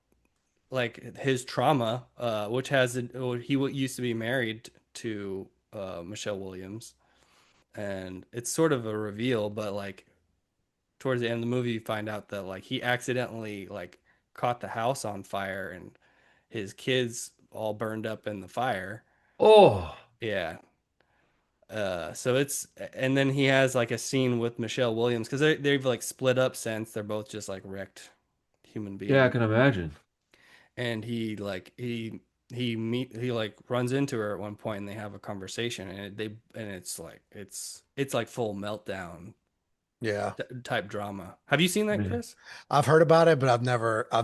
like his trauma, which used to be married to Michelle Williams, and it's sort of a reveal, but like towards the end of the movie, you find out that like he accidentally like caught the house on fire and his kids all burned up in the fire. Oh, Yeah. So it's and then he has like a scene with Michelle Williams because they've like split up since they're both just like wrecked human yeah, I beings. can imagine. And he like runs into her at one point and they have a conversation and it's like full meltdown Yeah. type drama. Have you seen that, Man. Chris? I've heard about it, but I've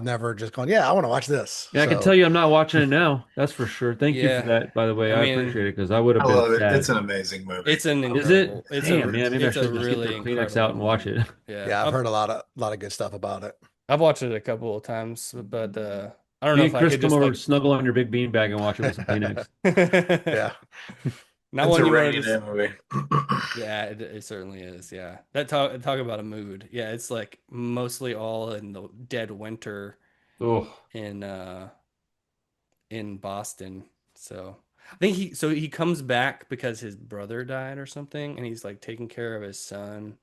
never just gone, yeah, I want to watch this. Yeah, I can So tell you I'm not watching it now. That's for sure. Thank you for Yeah. that, by the way. I I mean, appreciate it because I would have I been love it. It's sad. an amazing movie. it's an Is it? incredible. It's Damn, a man. Maybe I it's should a just get the really Kleenex incredible out and watch movie. it. yeah, Yeah, I've heard a lot of good stuff about it. I've watched it a couple of times, but I don't know Me if and I Chris could come just over, like snuggle on your big bean bag, and watch it with some Kleenex. Yeah. not It's one a you want rainy to day just movie. yeah, it certainly is. Yeah, that talk about a mood. Yeah, it's like mostly all in the dead winter Oh, in Boston. So I think he comes back because his brother died or something, and he's like taking care of his son,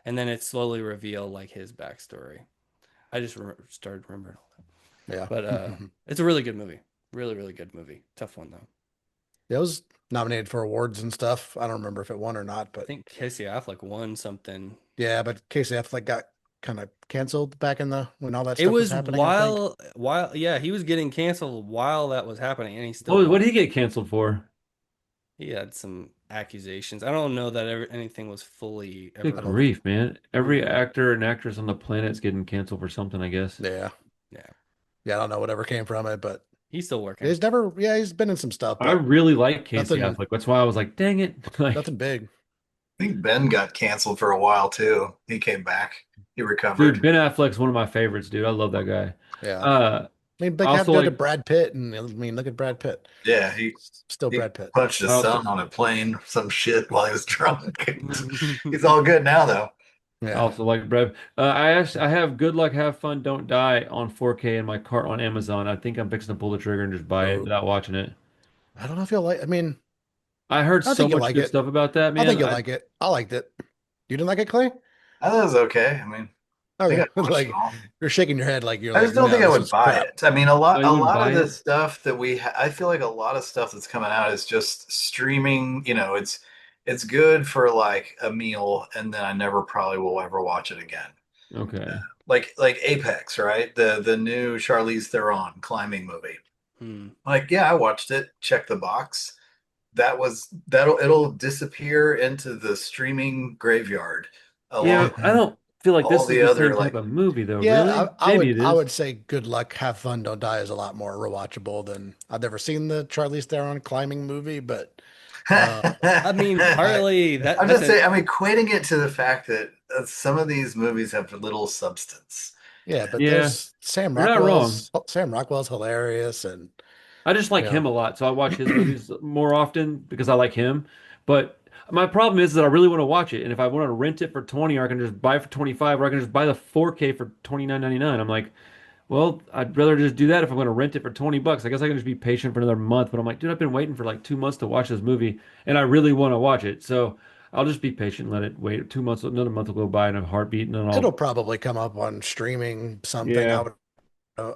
and then it slowly revealed like his backstory. I just started remembering all that, Yeah. but it's a really good movie, really really good movie. Tough one though. It was nominated for awards and stuff. I don't remember if it won or not, I but think Casey Affleck won something. yeah, but Casey Affleck got kind of canceled back in the when all that It stuff was was happening, I think. while yeah, he was getting canceled while that was happening, and he still What did won. he get canceled for? He had some accusations. I don't know that anything was fully Good ever grief, man. Every proven. actor and actress on the planet's getting canceled for something, I guess. Yeah. Yeah, Yeah, I don't know whatever came from it, but he's still working. he's never yeah, he's been in some stuff, I but really like Casey nothing Affleck. That's why I was like, dang it. Like, nothing big. I think Ben got canceled for a while too. He came back. He dude, recovered. Ben Affleck's one of my favorites, dude. I love that guy. Yeah. Uh, I mean, I big have also to go to like, Brad Pitt and I mean, look at Brad Pitt. Yeah, Still he Brad Pitt. punched I his also, son on a plane, some shit while he was drunk. He's all good now though. I Yeah. also like Brev. I have Good Luck, Have Fun, Don't Die on 4K in my cart on Amazon. I think I'm fixing to pull the trigger and just buy it Oh, without watching it. I don't know if you'll like I mean, I heard I so think you'll much like good it. stuff about that, I think man. you'll like it. I liked it. You didn't like it, Clay? I thought it was okay. I mean, I think Okay. I watched it Like all. you're shaking your head like you're I just like, don't think no, I this would was buy crap. it. I mean, Oh, a you wouldn't lot buy of the it? stuff that I feel like a lot of stuff that's coming out is just streaming. It's good for like a meal, and then I never probably will ever watch it again. Okay. Like Apex, right? The new Charlize Theron climbing movie. Hmm. Like, yeah, I watched it. Check the box. It'll disappear into the streaming graveyard Yeah, along I don't feel like all this is the the other same type like of movie, though, Yeah, really? Maybe it I is. would say Good Luck, Have Fun, Don't Die is a lot more rewatchable than I've never seen the Charlize Theron climbing movie, but uh I mean, I partly I'm that's just an saying, I'm equating it to the fact that some of these movies have little substance. yeah, but Yeah, there's you're not wrong. Sam Rockwell's hilarious and I just you like him know, a lot, so I watch his movies more often because I like him. But my problem is that I really want to watch it, and if I want to rent it for 20, or I can just buy it for 25, or I can just buy the 4K for 29.99. I'm like, well, I'd rather just do that if I'm going to rent it for 20 bucks. I guess I can just be patient for another month. But I'm like, dude, I've been waiting for like 2 months to watch this movie, and I really want to watch it. So I'll just be patient and let it wait. 2 months, another month will go by in a heartbeat, and then it'll I'll, probably come up on streaming something, yeah.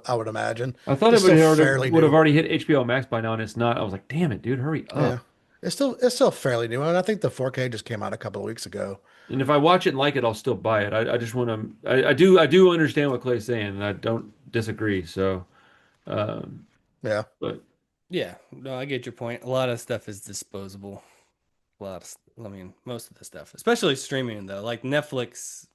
I would imagine. I thought it It's still fairly would have new. already hit HBO Max by now, and it's not. I was like, damn it, dude, hurry Yeah. up. It's still fairly new. And I think the 4K just came out a couple of weeks ago. And if I watch it and like it, I'll still buy it. I just want to. I do understand what Clay's saying, and I don't disagree. So, um, Yeah. but yeah. No, I get your point. A lot of stuff is disposable. I mean, most of the stuff, especially streaming though, like Netflix.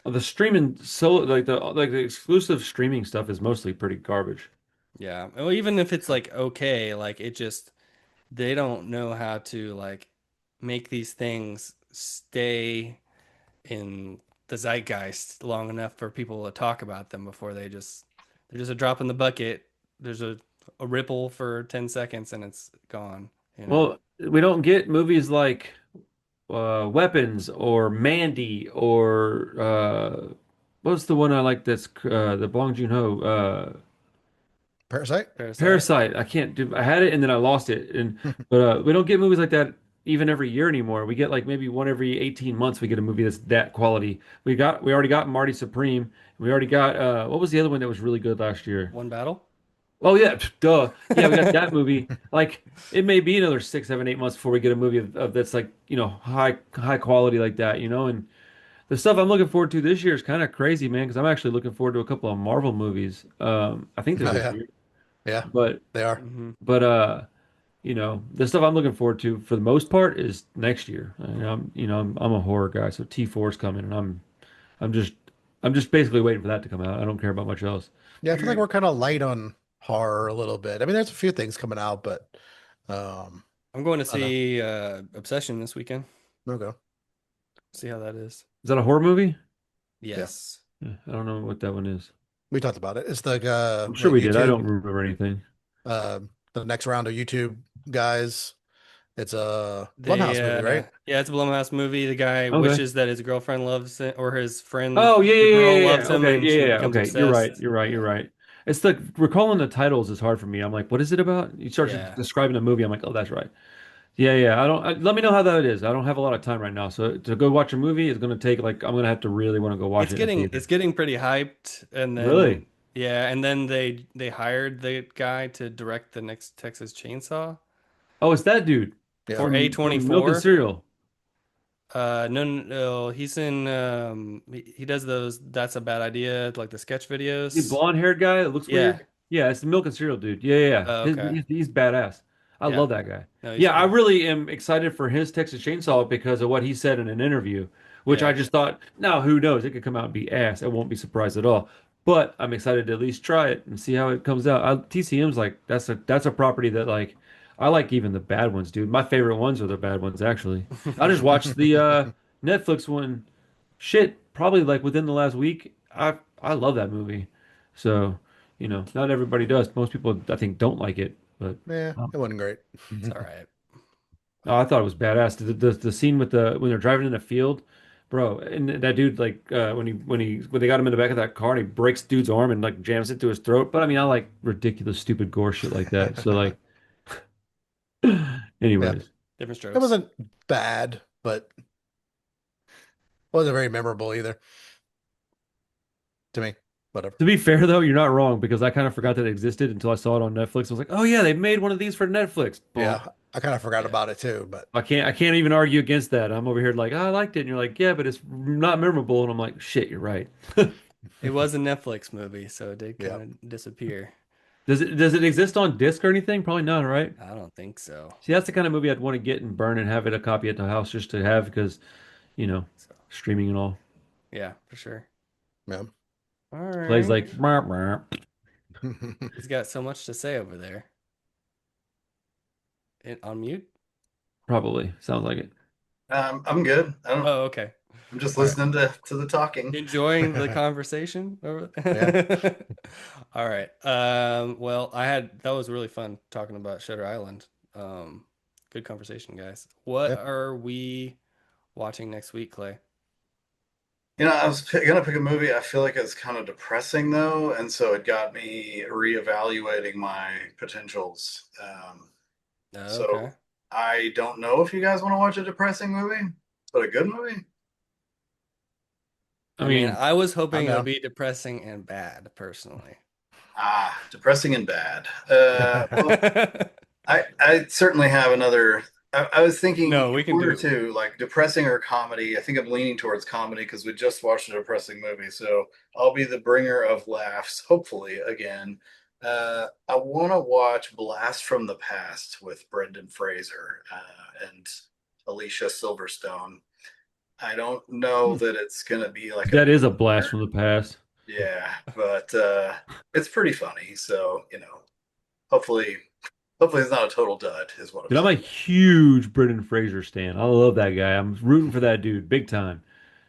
the streaming so like the exclusive streaming stuff is mostly pretty garbage. Yeah. Well, even if it's like okay, like it just they don't know how to like make these things stay in the zeitgeist long enough for people to talk about them before they're just a drop in the bucket. There's a ripple for 10 seconds and it's gone, you know. Well, we don't get movies like Weapons or Mandy or what's the one I like that's the Bong Joon-ho Parasite? Parasite. Parasite. I can't do. I had it and then I lost it. And but we don't get movies like that even every year anymore. We get like maybe one every 18 months. We get a movie that's that quality. We already got Marty Supreme. We already got what was the other one that was really good last year? One Battle. Oh yeah, duh. Yeah, we got that movie. Like it may be another 6, 7, 8 months before we get a movie of that's like high quality like that. And the stuff I'm looking forward to this year is kind of crazy, man. Because I'm actually looking forward to a couple of Marvel movies. I think they're Oh this yeah. year, Yeah, but they are. Hmm. but the stuff I'm looking forward to for the most part is next year. And I'm a horror guy, so T4 is coming, and I'm just I'm just basically waiting for that to come out. I don't care about much else. Yeah, I feel like we're kind of light on horror a little bit. I mean, there's a few things coming out, but um, I'm going to I don't see Obsession this weekend. know. Okay. See how that is. Is that a horror movie? Yeah, Yes. Yeah, I don't know what that one is. we talked about it. It's like I'm sure what we did. I YouTube, don't remember anything. the next round of YouTube guys. It's a They Blumhouse movie, right? yeah, it's a Blumhouse movie. The guy Okay. wishes that his girlfriend loves it or his friend, Oh yeah, the yeah, girl yeah, yeah. loves him Okay, and yeah, she yeah. becomes Okay, you're right. obsessed. You're right. Yeah. You're right. It's the recalling the titles is hard for me. I'm like, what is it about? You start Yeah. describing the movie. I'm like, oh, that's right. Yeah, yeah. Let me know how that is. I don't have a lot of time right now, so to go watch a movie is going to take like I'm going to have to really want to go watch it in a It's theater. getting pretty hyped, and then Really? yeah, and then they hired the guy to direct the next Texas Chainsaw Oh, it's that dude Yeah. for from Milk and A24. Cereal. No, no, no, he's in he does those That's a Bad Idea, like the sketch The videos. blonde-haired guy that looks Yeah. weird. Yeah, it's the Milk and Cereal dude. Yeah, yeah, yeah. Okay. He's badass. I Yeah. love that guy. No, he's Yeah, I cool. really am excited for his Texas Chainsaw because of what he said in an interview, which I Yeah. just thought, now who knows? It could come out and be ass. I won't be surprised at all. But I'm excited to at least try it and see how it comes out. TCM's like that's a property that like I like even the bad ones, dude. My favorite ones are the bad ones actually. I just watched the Netflix one shit probably like within the last week. I love that movie. So, not everybody does. Most people I think don't like it, but Yeah, um, it wasn't great. It's all right. oh, I thought it was badass. The scene with the when they're driving in the field, bro, and that dude like when they got him in the back of that car and he breaks dude's arm and like jams it to his throat. But I mean, I like ridiculous, stupid gore shit like that. So like, Yeah, anyways, Different it strokes. wasn't bad, but wasn't very memorable either to me. Whatever. to be fair though, you're not wrong because I kind of forgot that it existed until I saw it on Netflix. I was like, oh yeah, they made one of these for Netflix. Bonk. Yeah, I kind of forgot Yeah. about it too, but I can't even argue against that. I'm over here like, oh, I liked it. And you're like, yeah, but it's not memorable. And I'm like, shit, you're right. It was a Netflix movie, so it did yeah. kind of disappear. Does it exist on disc or anything? Probably not, right? I don't think so. See, that's the kind of movie I'd want to get and burn and have it a copy at the house just to have because, you know, So streaming and all. yeah, for sure. Yeah. All Plays right. like "Meow, meow." He's got so much to say over there. On mute? Probably. Sounds like it. I'm good. Oh, okay. I'm just All right. listening to the talking. Enjoying the conversation over Yeah. All right. Well, that was really fun talking about Shutter Island. Good conversation, guys. What Yeah. are we watching next week, Clay? I was gonna pick a movie. I feel like it's kind of depressing though, and so it got me reevaluating my potentials. So Okay. I don't know if you guys want to watch a depressing movie, but a good movie. I I mean, mean, I was I'm hoping it would down. be depressing and bad, personally. Depressing and bad. Well, I certainly have another. I was thinking No, we can one or do. two, like depressing or comedy. I think I'm leaning towards comedy because we just watched a depressing movie. So I'll be the bringer of laughs, hopefully, again. I want to watch Blast from the Past with Brendan Fraser and Alicia Silverstone. I don't know Hmm. that it's going to be like a, that is a blast from the past. yeah, but it's pretty funny. So, hopefully it's not a total dud, is what I'm Dude, I'm saying. a huge Brendan Fraser stan. I love that guy. I'm rooting for that dude big time.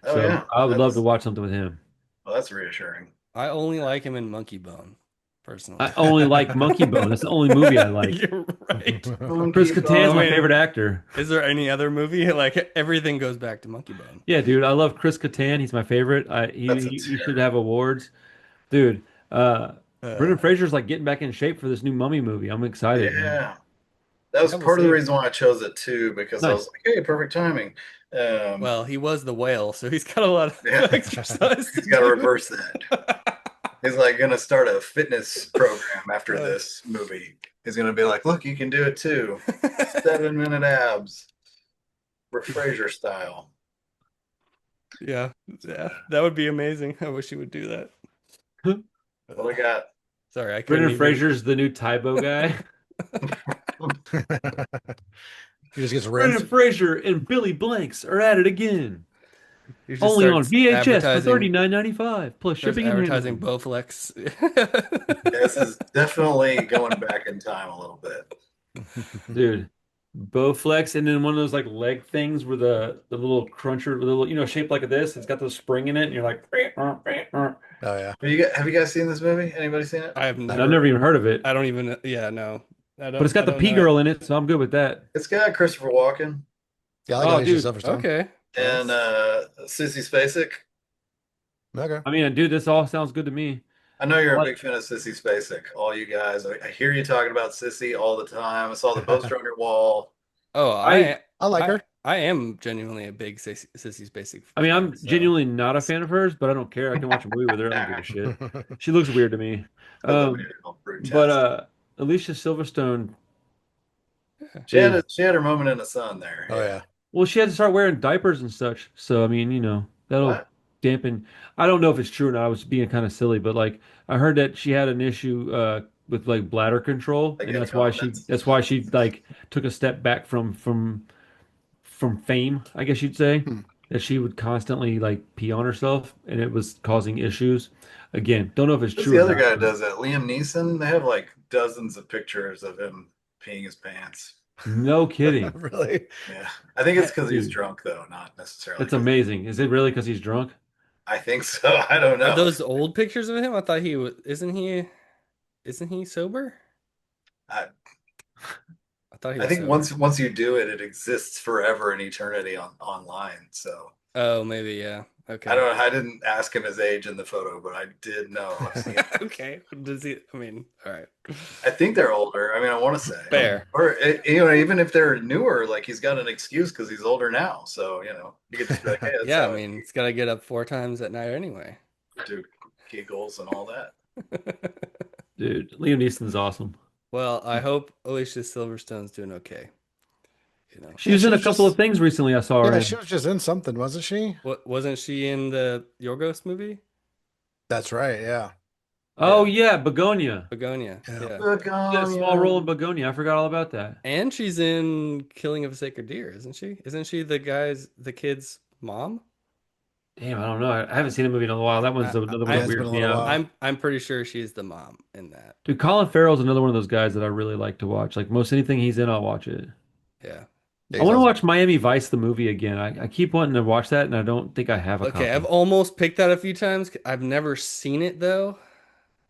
Oh So yeah, I would love to watch something with him. that's reassuring. I only like him in Monkey Bone, I personally. only like Monkey Bone. That's the only movie I like. You're right. Chris Monkey Kattan's I my mean, favorite actor. is there any other movie? Like everything goes back to Monkey Bone. Yeah, dude, I love Chris Kattan. He's my favorite. That's He should hysterical. have awards, dude. Uh, Brendan Fraser's like getting back in shape for this new Mummy movie. I'm excited, man. Yeah, that was yeah, we'll part of the see. reason why I chose it too, because I was Nice. like, hey, perfect timing. Well, he was the whale, so he's got a lot of Yeah, exercise to he's got to do. reverse that. He's like gonna start a fitness program after Uh, this movie. He's gonna be like, look, you can do it too. 7 minute abs, Fraser style. yeah, yeah, that would be amazing. I wish he would do that. What I got? Sorry, I couldn't Brendan even. Fraser's the new Tybo guy. He just gets Brendan rinsed. Fraser and Billy Blanks are at it again. He just Only on starts VHS for advertising. $39.95 plus Starts shipping and advertising handling. Bowflex. This is definitely going back in time a little bit. Dude, Bowflex and then one of those like leg things where the little cruncher, the little shaped like this. It's got the spring in it, and you're like, and Oh yeah. Have you guys seen this movie? Anybody seen it? I have I've never. never even heard of it. I don't even. Yeah, no. But it's got I the don't P know it. girl in it, so I'm good with that. It's got Christopher Walken Yeah, I like Oh, Alicia dude. Silverstone. Okay. and Nice. Sissy Spacek. Okay. I mean, dude, this all sounds good to me. I know you're a What? big fan of Sissy Spacek. All you guys, I hear you talking about Sissy all the time. I saw the poster on your wall. Oh, I I like her. I am genuinely a big Sissy's Basic I mean, fan. I'm So genuinely not a fan of hers, but I don't care. I can watch a movie with her. I don't give a shit. She looks weird to me. I love Um, it. but Brutastic. Alicia Silverstone She is she had her moment in the sun there. Oh Yeah. yeah. well, she had to start wearing diapers and such. So I mean, that'll What? dampen. I don't know if it's true or not. I was being kind of silly, but like I heard that she had an issue with like bladder control, I and get that's why she comments. that's why she like took a step back from fame, I guess you'd say, Hmm. that she would constantly like pee on herself and it was causing issues. Again, don't know if it's Who's true the or other not, guy that but does that? Liam Neeson. They have like dozens of pictures of him peeing his pants. no kidding. Really? Yeah. I think it's because he's Dude, drunk though, not necessarily that's because amazing. Is it really because he's drunk? I think so. I don't are know. those old pictures of him? I thought he was. Isn't he sober? I, I thought he I was think sober. once you do it, it exists forever in eternity online. So Oh, maybe yeah. I Okay. don't know. I didn't ask him his age in the photo, but I did know. I've seen it. Okay. Does he? I mean, all right. I think they're older. I mean, I want to say, Fair. or even if they're newer, like he's got an excuse because he's older now. So you could just be like, hey, that's Yeah, I how mean, it's got to get up 4 times at night anyway. I do giggles and all that. Dude, Liam Neeson's awesome. Well, I hope Alicia Silverstone's doing okay. You know, She Yeah, was she in a was couple of just things recently I saw her yeah, in. she was just in something, wasn't she? what wasn't she in the Yorgos movie? That's right. Yeah. Oh Yeah, yeah, Begonia. Begonia. Yeah. Yeah, Look, She had a small role in Begonia. I forgot all about that. and she's in Killing of a Sacred Deer, isn't she? Isn't she the kid's mom? Damn, I don't know. I haven't seen a movie in a while. That one's another one Yeah, that it's been weirds a me little out. while. I'm pretty sure she's the mom in that. Dude, Colin Farrell's another one of those guys that I really like to watch. Like most anything he's in, I'll watch it. Yeah. Yeah, I he's want to awesome. watch Miami Vice, the movie again. I keep wanting to watch that, and I don't think I have a Okay, I've copy. almost picked that a few times. I've never seen it though.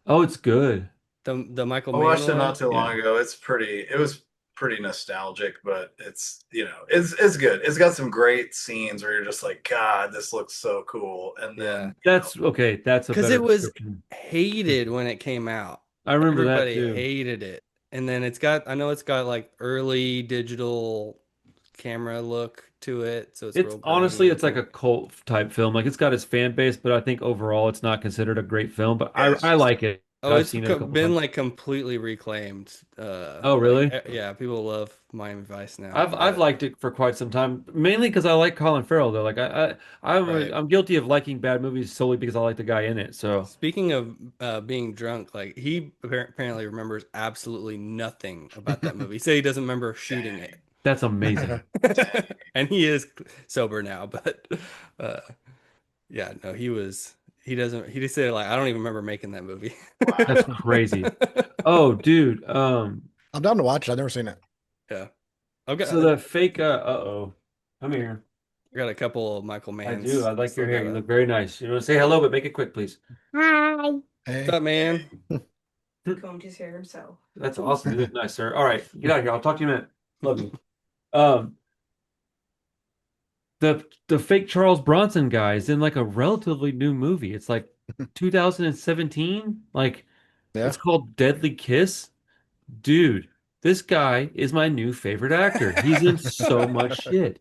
Oh, it's good. The Michael I Mann watched it not one. too Yeah. long ago. It was pretty nostalgic, but it's good. It's got some great scenes where you're just like, God, this looks so cool. And Yeah. then, That's okay. That's a Because better it was description. hated when it came out. I remember that Everybody too. hated it. And then I know it's got like early digital camera look to it, so it's It's real grainy honestly, and it's like a cool. cult type film. Like it's got its fan base, but I think overall it's not considered a great film. But yeah, I like it. Oh, I've it's seen it a couple been times. like completely reclaimed. Oh, Like really? yeah, people love Miami Vice now. I've liked it for quite some time, mainly because I like Colin Farrell though. Like Right. I'm guilty of liking bad movies solely because I like the guy in it. So Speaking of being drunk, like he apparently remembers absolutely nothing about that movie. He said he doesn't remember shooting it. that's amazing. And he is sober now, but uh yeah, no, he doesn't he just said like I don't even remember making that movie. That's wow. crazy. Oh, dude. I'm down to watch it. I've never seen it. Yeah. I've got So the fake uh-oh. Come here. I got a couple of Michael I do. Manns. I like your Still hair. You gotta. look very nice. You want to say hello, but make it quick, please. Hi. What's Hey. up, man? Combed his hair himself. That's awesome. You look nice, sir. All right, get out of here. I'll talk to you in a minute. Love you. Um, the fake Charles Bronson guy is in like a relatively new movie. It's like 2017. Like Yeah. it's called Deadly Kiss. Dude, this guy is my new favorite actor. He's in so much shit.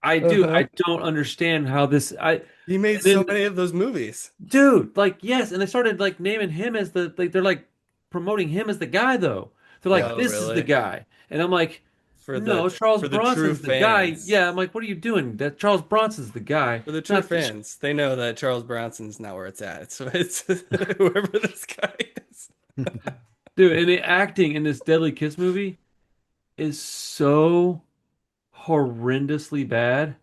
I do. Uh-huh. I don't understand how this. He made And so then, many of those movies. dude, like yes, and they started like naming him as the like they're like promoting him as the guy though. They're like, Yeah. Oh, this is the really? guy, and I'm like, For no, the Charles for the true Bronson's the guy. fans. Yeah, I'm like, what are you doing? That Charles Bronson's the guy. For the true Not this- fans, they know that Charles Bronson's not where it's at. So it's whoever this guy is. dude, and the acting in this Deadly Kiss movie is so horrendously bad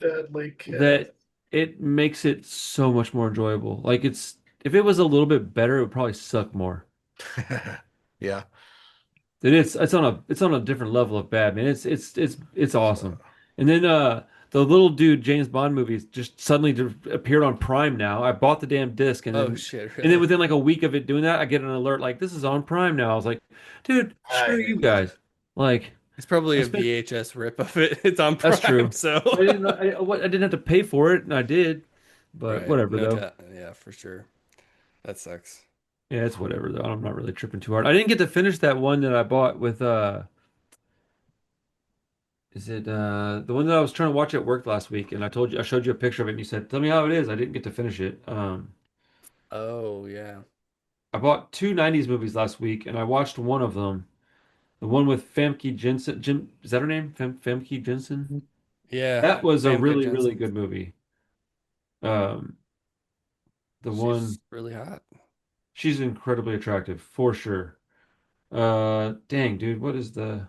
Deadly kiss. that it makes it so much more enjoyable. Like it's if it was a little bit better, it would probably suck more. Yeah. And it's on a different level of bad, man. It's awesome. So, And then the little dude James Bond movies just suddenly appeared on Prime now. I bought the damn disc Oh shit, and then really? within like a week of it doing that, I get an alert like this is on Prime now. I was like, dude, screw I you guys. Like It's probably I a spent VHS rip of it. It's on that's Prime, true. so I didn't have to pay for it, and I did. But right. whatever No though. doubt. Yeah, for sure. That sucks. Yeah, it's whatever though. I'm not really tripping too hard. I didn't get to finish that one that I bought with is it the one that I was trying to watch at work last week and I showed you a picture of it and you said, "Tell me how it is." I didn't get to finish it. Oh yeah. I bought two 90s movies last week and I watched one of them. The one with Famke Jensen. Is that her name? Famke Jensen? Yeah. That was a Famke really, really Jensen. good movie. Um, the one She's really hot. she's incredibly attractive for sure. Dang, dude, what is the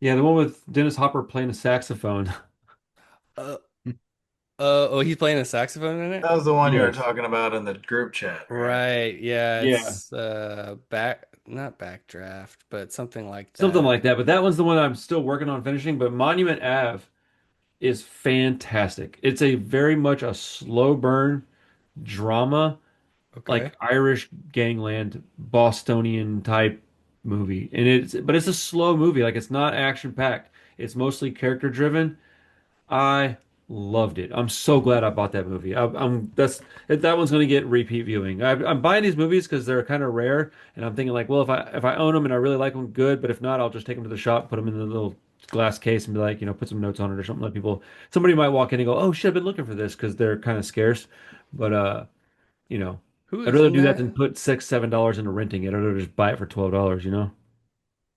Yeah, the one with Dennis Hopper playing a saxophone. Uh, oh, he's playing a saxophone in it? That was the one you were Yes. talking about in the group chat, right? Right. Yeah, Yeah. it's not backdraft, but something like Something that. like that. But that one's the one I'm still working on finishing. But Monument Ave is fantastic. It's a very much a slow burn drama, Okay. like Irish gangland, Bostonian type movie. And it's a slow movie. Like it's not action packed. It's mostly character driven. I loved it. I'm so glad I bought that movie. I'm that one's going to get repeat viewing. I'm buying these movies because they're kind of rare, and I'm thinking like, well, if I own them and I really like them, good. But if not, I'll just take them to the shop, put them in the little glass case, and be like, put some notes on it or something. Let people, somebody might walk in and go, oh shit, I've been looking for this because they're kind of scarce. But you know, Who I'd is rather in do that that? than put $6, $7 into renting it. I'd rather just buy it for $12.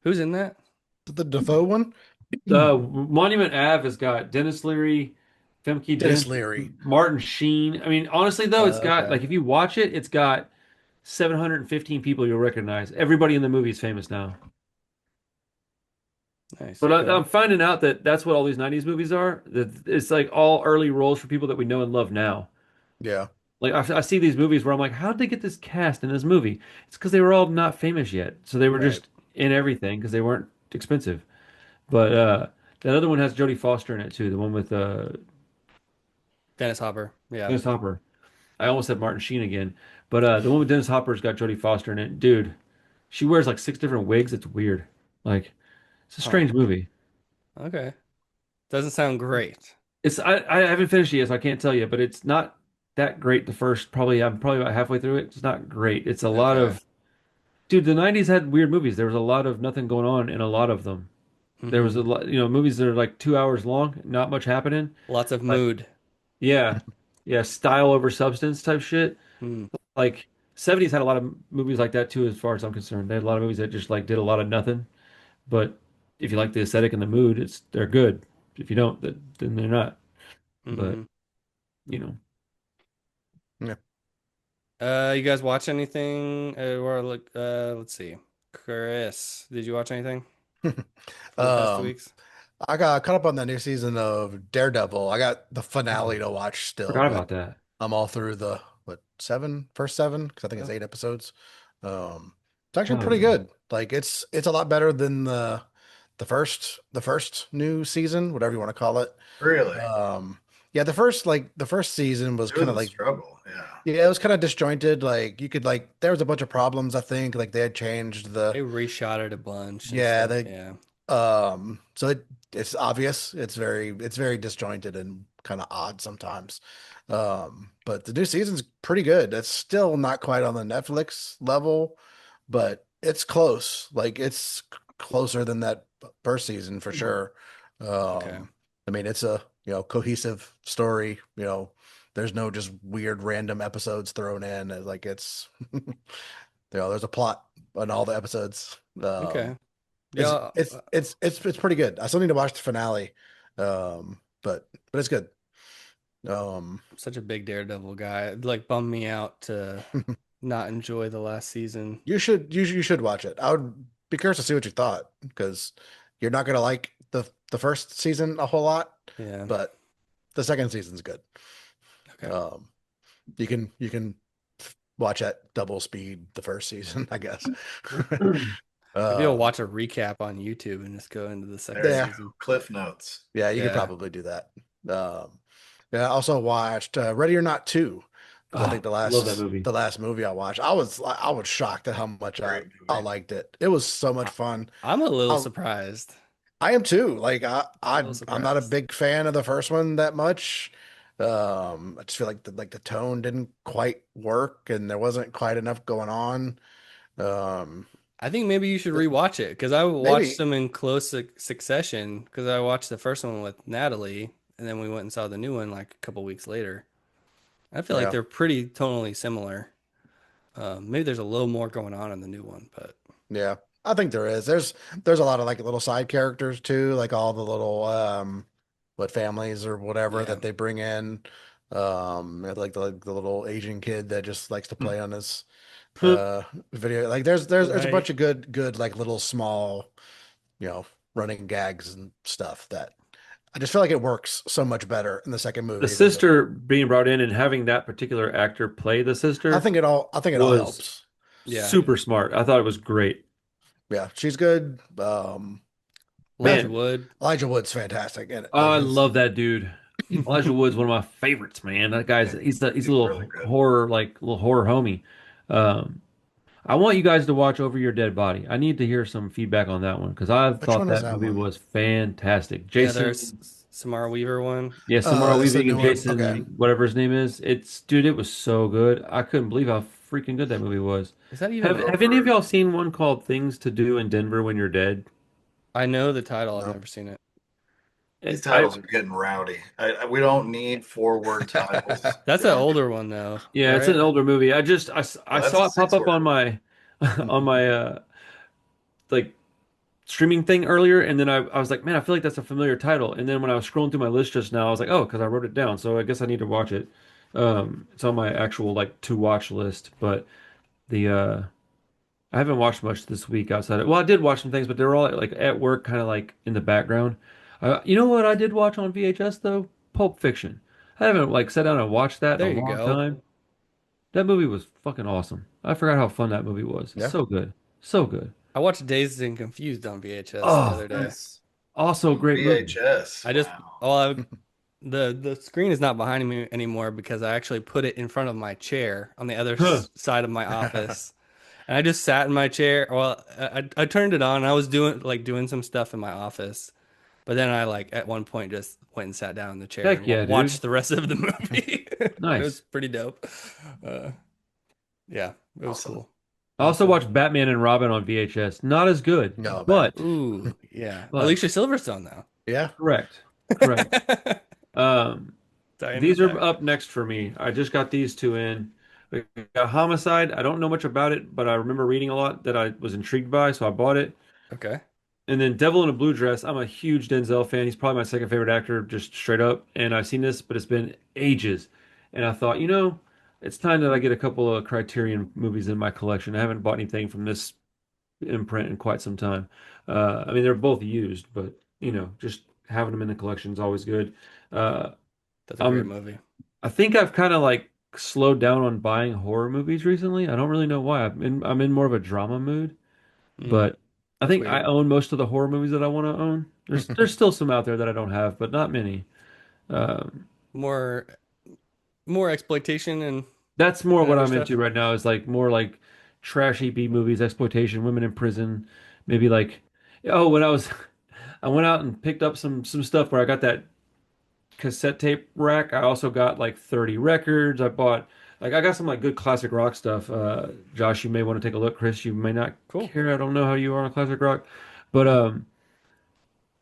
Who's in that? The Defoe one? Monument Ave has got Dennis Leary, Femke Dennis Jensen, Leary. Martin Sheen. I mean, honestly though, it's got Okay. like if you watch it, it's got 715 people you'll recognize. Everybody in the movie is famous now. Nice. But Okay. I'm finding out that that's what all these 90s movies are. That it's like all early roles for people that we know and love now. Yeah. Like I see these movies where I'm like, how did they get this cast in this movie? It's because they were all not famous yet, so they were Right. just in everything because they weren't expensive. But that other one has Jodie Foster in it too. The one with Dennis Hopper. Yeah. Dennis Hopper. I almost said Martin Sheen again, but the one with Dennis Hopper's got Jodie Foster in it. Dude, she wears like six different wigs. It's weird. Like it's a Huh. strange movie. Okay. Doesn't sound great. I haven't finished it yet, so I can't tell you, but it's not that great. The first probably I'm probably about halfway through it. It's not great. It's a lot Okay. of dude. The '90s had weird movies. There was a lot of nothing going on in a lot of them. There was Hmm. a lot, movies that are like 2 hours long, not much happening. Lots of Like mood. yeah, yeah, style over substance type shit. Hmm. Like '70s had a lot of movies like that too, as far as I'm concerned. They had a lot of movies that just like did a lot of nothing. But if you like the aesthetic and the mood, they're good. If you don't, then they're not. But Hmm. you know, Yeah. You guys watch anything? Or look, let's see. Chris, did you watch anything in the past 2 Um, weeks? I got caught up on the new season of Daredevil. I got the finale to watch still, forgot but about that. I'm all through the first seven, because I think it's Oh, 8 episodes. It's actually Oh pretty yeah. good. Like it's a lot better than the first new season, whatever you want to call it. Really? Yeah, the first season was It was kind of a like, struggle. Yeah. yeah, it was kind of disjointed. Like you could like there was a bunch of problems, I think. Like they had changed they reshot it a bunch and yeah, stuff. they Yeah. so it's obvious. It's very disjointed and kind of odd sometimes. But the new season's pretty good. It's still not quite on the Netflix level, but it's close. Like it's closer than that first season for sure. Okay. I mean, it's a, cohesive story, there's no just weird random episodes thrown in. Like it's there's a plot on all the episodes. Okay. It's Yeah. it's it's it's pretty good. I still need to watch the finale. But it's good. Um, I'm such a big Daredevil guy. It like bummed me out to not enjoy the last season. you should watch it. I would be curious to see what you thought, because you're not gonna like the first season a whole lot, Yeah. but the second season's good. Okay. Um, you can watch at double speed the first season, I guess. Maybe I'll Um, watch a recap on YouTube and just go into the second There you yeah, go. season. Cliff notes. yeah, you could Yeah. probably do that. Um, yeah, I also watched Ready or Not 2, because I think Oh, the love that last movie. the last movie I watched, I was shocked at how much I Great I movie. liked it. It was so much fun. I'm a little I, surprised. I am too. Like A little I'm not a surprised. big fan of the first one that much. I just feel like the tone didn't quite work, and there wasn't quite enough going on. Um, I think maybe you should th- rewatch it because I watched maybe, them in close succession because I watched the first one with Natalie and then we went and saw the new one like a couple weeks later. I feel like yeah, they're pretty tonally similar. Maybe there's a little more going on in the new one, but yeah. I think there is. There's a lot of like little side characters too, like all the little what families or whatever yeah, that they bring in. Like the little Asian kid that just likes to play on his uh video. Like there's a bunch right. of good like little small, you know, running gags and stuff that I just feel like it works so much better in the second The movie than the sister being brought in and having that particular actor play the sister I think it all was helps. Yeah. super smart. I thought it was great. Yeah, she's good. Elijah Man, Wood. Elijah Wood's fantastic and like I his love that dude. Elijah Wood's one of my favorites, man. That guy's Yeah, he's a he's really little good. horror little horror homie. Um, I want you guys to watch Over Your Dead Body. I need to hear some feedback on that one because I which thought one is that that movie one? was fantastic. Yeah, there's Jason, Samara Weaver one. yeah, Samara It's the Weaving and newer. Okay, Jason, whatever his name is. It's dude, it was so good. I couldn't believe how freaking good that movie was. Is that even Have any of Over. y'all seen one called Things to Do in Denver When You're Dead? I know the title, I've no. never seen it. These I titles are getting rowdy. We don't need four-word titles. That's We an don't need. older one though, Yeah, it's an right? older movie. I Oh, that's saw a it pop up six-word on one. my on my like streaming thing earlier, and then I was like, man, I feel like that's a familiar title. And then when I was scrolling through my list just now, I was like, oh, because I wrote it down, so I guess I need to watch it. It's on my actual like to watch list, but the I haven't watched much this week outside of, well, I did watch some things, but they were all like at work, kind of like in the background. You know what I did watch on VHS though? Pulp Fiction. I haven't like sat down and watched that in There a you long go. time. That movie was fucking awesome. I forgot how fun that movie was. Yeah. So good. So good. I watched Dazed and Confused on VHS the Oh, other day. Nice. also a great movie. VHS. I just Wow. well I, the screen is not behind me anymore because I actually put it in front of my chair on the other Huh. side of my office. And I just sat in my chair. Well, I turned it on. I was doing some stuff in my office. But then I like at one point just went and sat down in the chair and Heck yeah, watched dude. the rest of the movie. It was Nice. pretty dope. Uh, yeah, it was Awesome. cool. I also Awesome. watched Batman and Robin on VHS. Not as good, No, man. but Ooh, yeah. but Alicia Silverstone though. Yeah. correct. Correct. Um, Diana these are back. up next for me. I just got these two in. We got Homicide. I don't know much about it, but I remember reading a lot that I was intrigued by, so I bought it. Okay. And then Devil in a Blue Dress. I'm a huge Denzel fan. He's probably my second favorite actor, just straight up. And I've seen this, but it's been ages. And I thought, it's time that I get a couple of Criterion movies in my collection. I haven't bought anything from this imprint in quite some time. I mean, they're both used, but just having them in the collection is always good. Uh, That's a great I'm, movie. I think I've kind of like slowed down on buying horror movies recently. I don't really know why. I'm in more of a drama mood. Mm, But I that's think I weird. own most of the horror movies that I want to own. There's still some out there that I don't have, but not many. Um, More more exploitation that's more and what other I'm into stuff. right now is like more like trashy B movies, exploitation, women in prison, maybe like when I went out and picked up some stuff where I got that cassette tape rack. I also got like 30 records. I got some like good classic rock stuff. Josh, you may want to take a look. Chris, you may not Cool. care. I don't know how you are on classic rock, but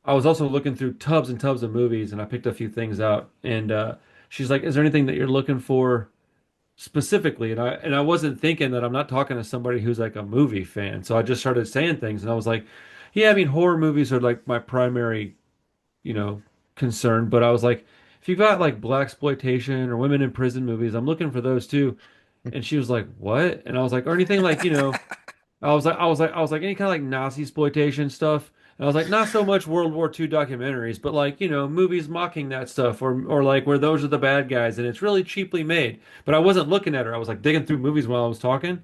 I was also looking through tubs and tubs of movies, and I picked a few things out. And she's like, "Is there anything that you're looking for specifically?" And I wasn't thinking that I'm not talking to somebody who's like a movie fan, so I just started saying things, and I was like, "Yeah, I mean, horror movies are like my primary, you know, concern." But I was like, "If you got like black exploitation or women in prison movies, I'm looking for those too." And she was like, "What?" And I was like, "Or anything like, any kind of like Nazi exploitation stuff." And I was like, not so much World War II documentaries, but like, movies mocking that stuff or like where those are the bad guys and it's really cheaply made. But I wasn't looking at her. I was like digging through movies while I was talking.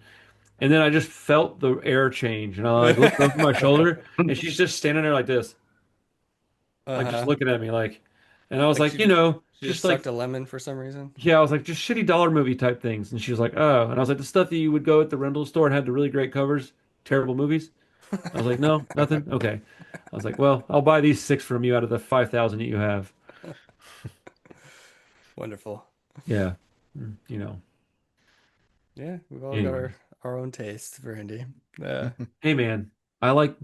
And then I just felt the air change and I like looked over my shoulder and she's just standing there like this, like just Uh-huh. looking at me like, and I was Like like, she just just like, sucked a lemon for some reason. yeah, I was like, just shitty dollar movie type things. And she was like, oh. And I was like, the stuff that you would go at the rental store and had the really great covers, terrible movies. I was like, no, nothing. Okay. I was like, well, I'll buy these six from you out of the 5,000 that you have. Wonderful. Yeah. You know. Yeah, we've all got Anyway. our own taste, Randy. Uh, Hey man, I like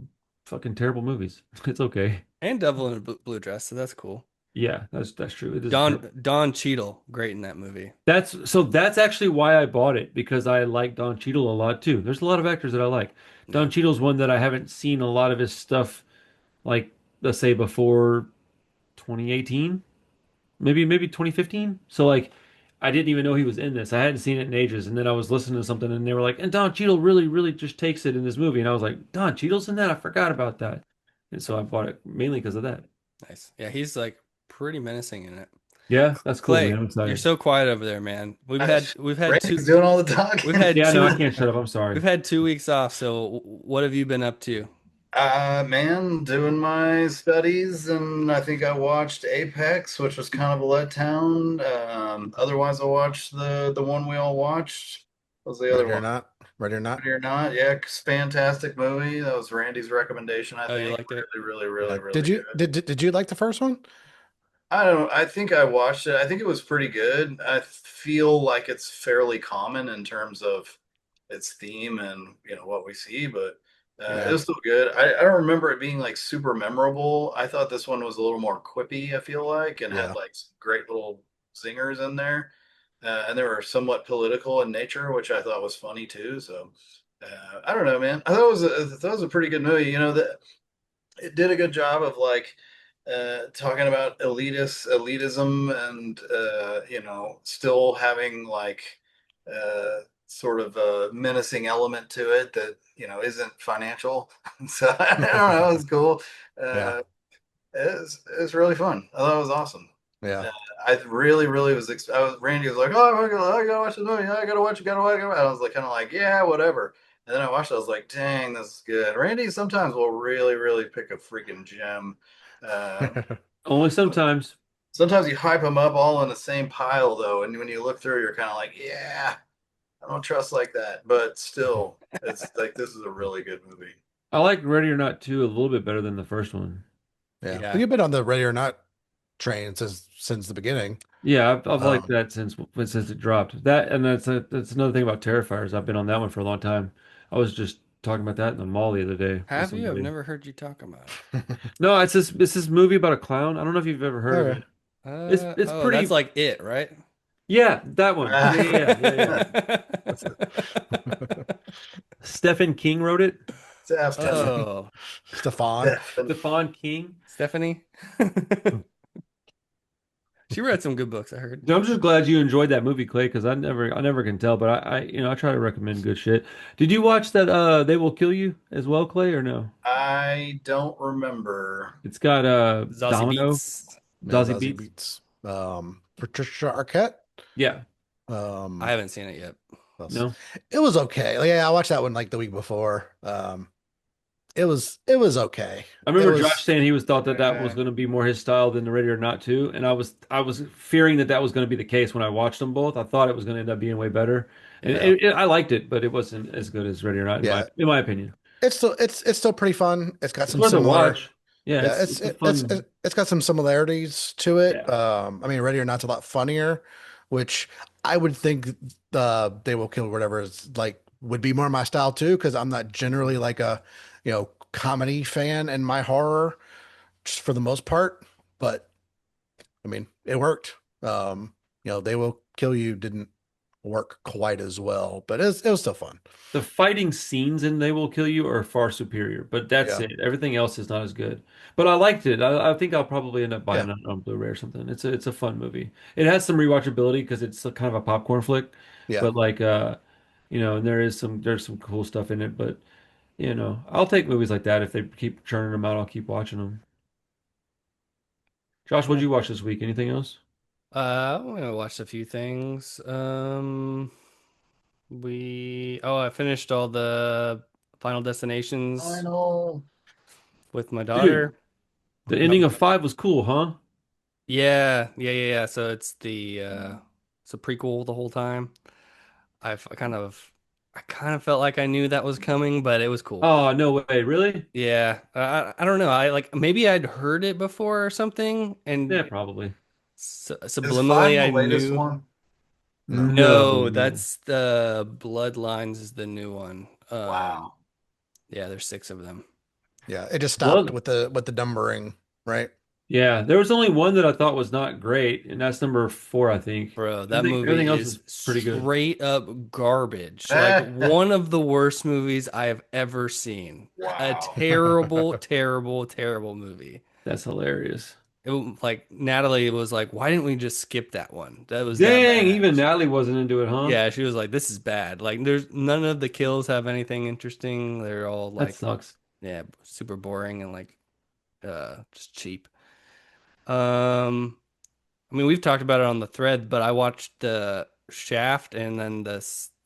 fucking terrible movies. It's okay. and Devil in a Blue Dress, so that's cool. Yeah, that's true. It is a terrible. Don Cheadle, great in that movie. That's actually why I bought it because I like Don Cheadle a lot too. There's a lot of actors that I like. Yeah. Don Cheadle's one that I haven't seen a lot of his stuff like let's say before 2018, maybe 2015. So like I didn't even know he was in this. I hadn't seen it in ages, and then I was listening to something and they were like, and Don Cheadle really just takes it in this movie, and I was like, Don Cheadle's in that? I forgot about that. And so I bought it mainly because of that. Nice. Yeah, he's like pretty menacing in it. Yeah, that's cool, man. Clay, I'm you're excited. so quiet over there, man. We've had Randy's doing all the we've talking. had Yeah, no, I two can't shut up. I'm sorry. we've had 2 weeks off. So what have you been up to? Man, doing my studies, and I think I watched Apex, which was kind of a letdown. Otherwise, I watched the one we all watched. What was the other Ready or one? not? Ready or not? Ready or Not? Yeah, it's fantastic movie. That was Randy's recommendation, I Oh, you think. liked it? Really Did you good. did you like the first one? I don't. I think I watched it. I think it was pretty good. I feel like it's fairly common in terms of its theme and what we see, but it Yeah, was still good. I don't remember it being like super memorable. I thought this one was a little more quippy. I feel like and had yeah. like some great little zingers in there, and they were somewhat political in nature, which I thought was funny too. So I don't know, man. I thought it was a pretty good movie. That it did a good job of like talking about elitism and still having like sort of a menacing element to it that isn't financial. So I don't know, it was cool. Yeah, uh it was really fun. I thought it was awesome. yeah. uh, I really was Randy was like, oh, I gotta watch the movie, I gotta watch it, gotta watch it. I was like kind of like, yeah, whatever. And then I watched it, I was like, dang, this is good. Randy sometimes will really pick a freaking gem. Uh, Only sometimes. Sometimes you hype them up all in the same pile, though, and when you look through, you're kind of like, yeah, I don't trust like that. But still, it's like this is a really good movie. I like Ready or Not 2 a little bit better than the first one. Yeah. Well, Yeah. you've been on the Ready or Not train since the beginning. Yeah, I've liked Um, that since it dropped. That and that's another thing about Terrifiers. I've been on that one for a long time. I was just talking about that in the mall the other day with Have you? I've somebody. never heard you talk about No, it's this movie about a clown. I don't know if you've ever heard of okay. it. it. It's Oh, that's pretty. like it, right? Yeah, that one. Yeah. That's it. Stephen King wrote it. Definitely, Oh, Stefan. definitely. Stephen King. Stephanie. She read some good books, I heard. I'm just glad you enjoyed that movie, Clay, because I never can tell, but I try to recommend good shit. Did you watch that They Will Kill You as well, Clay, or no? I don't remember. It's got Zazie Domino, Beats. Yeah, Dazzy Zazie Beats. Beats. Patricia Arquette. Yeah. I Um, haven't seen it yet. what else? No. It was okay. Like, yeah, I watched that one like the week before. It was okay. I It remember Josh was saying he was thought that was Uh, going to be more his style than the Ready or Not 2, and I was fearing that was going to be the case when I watched them both. I thought it was going to end up being way better, and yeah, I liked it, but it wasn't as good as Ready or Not yeah. in my opinion. It's still pretty fun. It's got It's some worth a similar. watch. Yeah, Yeah, it's a fun. it's got some similarities to it. Yeah. I mean, Ready or Not's a lot funnier, which I would think They Will Kill whatever is like would be more my style too, because I'm not generally like a comedy fan in my horror, just for the most part. But I mean, it worked. They Will Kill You didn't work quite as well, but it was still fun. The fighting scenes in They Will Kill You are far superior, but that's Yeah, it. Everything else is not as good. But I liked it. I think I'll probably end up yeah, buying it on Blu-ray or something. It's a fun movie. It has some rewatchability because it's a kind of a popcorn flick, yeah. but like and there's some cool stuff in it. But I'll take movies like that if they keep churning them out. I'll keep watching them. Josh, what did Cool. you watch this week? Anything else? I'm gonna watch a few things. I finished all the Final Destinations Final. with my Dude, daughter. the Uh, ending of 5 was cool, huh? yeah. So it's a prequel the whole time. I kind of felt like I knew that was coming, but it was cool. Oh, no way. Really? Yeah, I don't know. I like maybe I'd heard it before or something, Yeah, and probably. Is five Subliminally, the I latest knew. one? No. No, No. that's the Bloodlines is the new one. Wow. Yeah, there's 6 of them. Yeah, it just stopped Blood. with the numbering, right? Yeah, there was only one that I thought was not great, and that's number 4, I think. Bro, that Everything movie else is was pretty good. straight up garbage. Like one of the worst movies I have ever seen. A Wow. terrible, terrible, terrible movie. That's hilarious. Like Natalie was like, "Why didn't we just skip that one? That was that Dang, bad." even Natalie wasn't into it, huh? Yeah, she was like, "This is bad. Like, there's none of the kills have anything interesting. They're all That like, sucks. yeah, super boring and like, just cheap." Um, I mean, we've talked about it on the thread, but I watched Shaft and then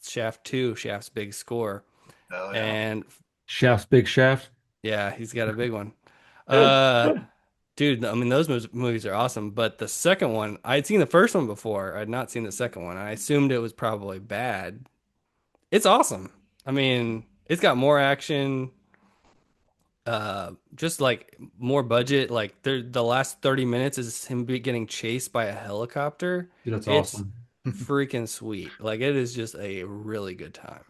Shaft 2, Shaft's big score. Oh yeah. And Shaft's big shaft. yeah, he's got a big one. Uh, dude, I mean, those movies are awesome, but the second one, I'd seen the first one before. I'd not seen the second one. I assumed it was probably bad. It's awesome. I mean, it's got more action, just like more budget. Like the last 30 minutes is him getting chased by a helicopter. Dude, that's It's awesome. freaking sweet. Like it is just a really good time.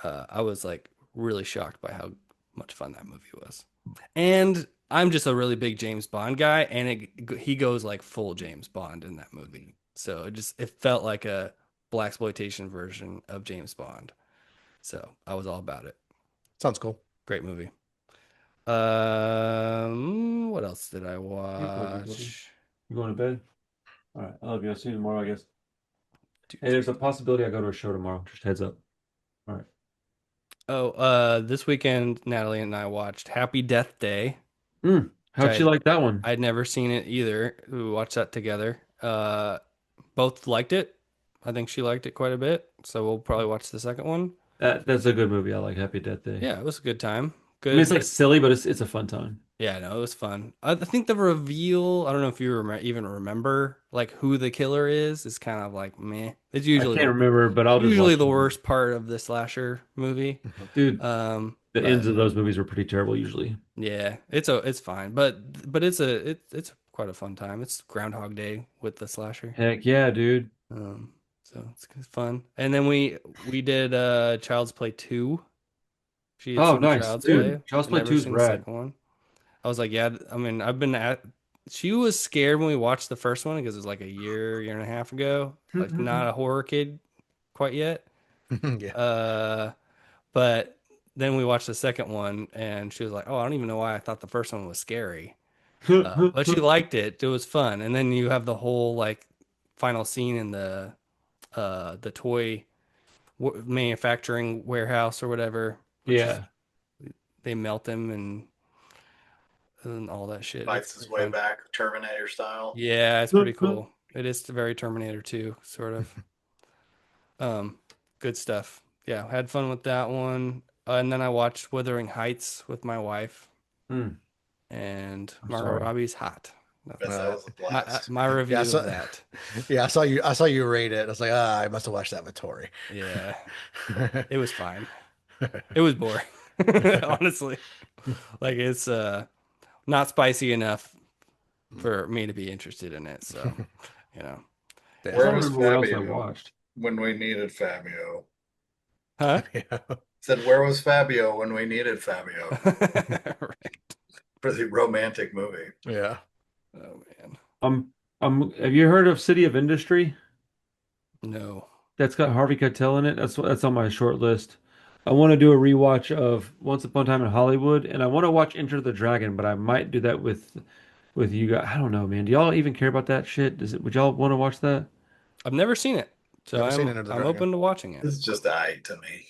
I was like really shocked by how much fun that movie was. And I'm just a really big James Bond guy, and he goes like full James Bond in that movie. So it felt like a blaxploitation version of James Bond. So I was all about it. Sounds cool. Great movie. What else did I watch? You going to bed? All right. I love you. I'll see you tomorrow, I guess. Dude. Hey, there's a possibility I go to a show tomorrow. Just heads up. All right. Oh, this weekend, Natalie and I watched Happy Death Day. How'd she like that one? I'd never seen it either. We watched that together. Both liked it. I think she liked it quite a bit. So we'll probably watch the second one. That's a good movie. I like Happy Death Day. Yeah, it was a good time. I mean, Good. it's like silly, but it's a fun time. Yeah, no, it was fun. I think the reveal, I don't know if you even remember like who the killer is kind of like meh. It's I usually can't remember, but I'll just usually watch the it. worst part of the slasher movie. Dude, The the ends of those movies were pretty terrible usually. Yeah, it's fine, but it's quite a fun time. It's Groundhog Day with the slasher. Heck yeah, dude. So it's fun. And then we did Child's Play 2. She had Oh, seen nice. Child's Dude, Play. Child's I'd Play never 2 is seen the rad. second one. I was like, yeah, I mean, she was scared when we watched the first one because it was like a year and a half ago. Like not a horror kid quite yet. Yeah. But then we watched the second one and she was like, "Oh, I don't even know why I thought the first one was scary." But she liked it. It was fun. And then you have the whole like final scene in the toy manufacturing warehouse or whatever. Yeah. They melt him and all that shit. Fights his way back, Terminator style. Yeah, it's pretty cool. It is very Terminator 2, sort of. Good stuff. Yeah, had fun with that one. And then I watched Wuthering Heights with my wife. And Margot sorry. Robbie's hot. That was a blast. My review Yeah, so- of that. Yeah, I saw you rate it. I was like, I must have watched that with Tori. Yeah, it was fine. It was boring, honestly. Like it's not spicy enough for me to be interested in it. So, you know. Yeah. Where I don't was remember what else I Fabio watched. when we needed Fabio? Huh? Yeah. Said, where was Fabio when we needed Fabio Right. for the romantic movie? Yeah. Oh man. Have you heard of City of Industry? No. That's got Harvey Keitel in it. That's on my short list. I want to do a rewatch of Once Upon a Time in Hollywood, and I want to watch Enter the Dragon, but I might do that with you guys. I don't know, man. Do y'all even care about that shit? Would y'all want to watch that? I've never seen it. So Never seen I'm Enter the I'm Dragon. open to watching it. This is just eye to me.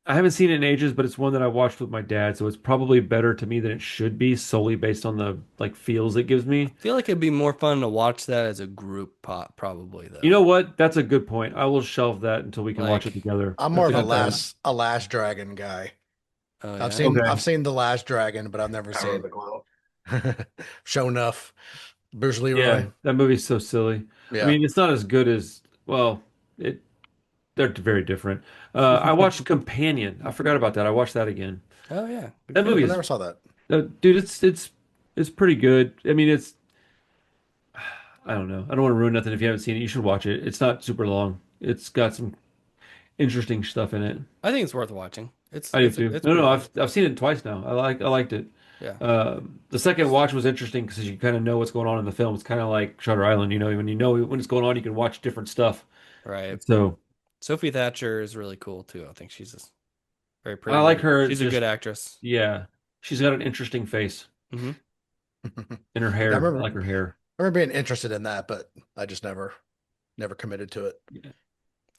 I haven't seen it in ages, but it's one that I watched with my dad, so it's probably better to me than it should be, solely based on the like feels it gives me. I feel like it'd be more fun to watch that as a group pop, probably though. You know what? That's a good point. I will shelve that until we can watch it together. I'm more of That's a last Dragon guy. Oh, I've yeah? seen I've seen The Last Dragon, but I've never Power of seen the Glow. Show Enough. Bruce Yeah, Leroy. that movie's so silly. Yeah. I mean, it's not as good as they're very different. I watched Companion. I forgot about that. I watched that again. Oh yeah. That movie I is, never saw that. dude. It's pretty good. I mean, I don't know. I don't want to ruin nothing if you haven't seen it. You should watch it. It's not super long. It's got some interesting stuff in it. I think it's worth watching. I do too. It's No, pretty no, good. I've seen it twice now. I liked it. Yeah. The second watch was interesting because you kind of know what's going on in the film. It's kind of like Shutter Island. You know when it's going on, you can watch different stuff. Right. So Sophie Thatcher is really cool too. I think she's just very pretty. I like her. She's a good actress. Yeah, she's got an interesting face Hmm. and her I hair. I remember, like her hair. I remember being interested in that, but I just never committed to it.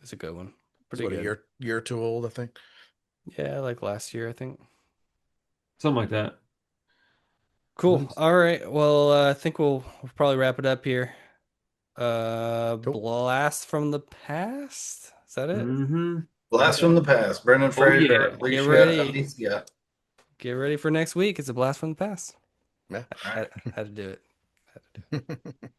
It's a good one. It's Pretty what, good. a year or two old, I think. Yeah, like last year, I think. Something like that. Cool. All right. Well, I think we'll probably wrap it up here. Cool. Blast from the Past. Is that it? Mm-hmm. Blast from the Past. Brendan Oh, Fraser, yeah. Get Alicia ready. Alicia. Get ready for next week. It's a blast from the past. Yeah. Had to do it. Had to do it.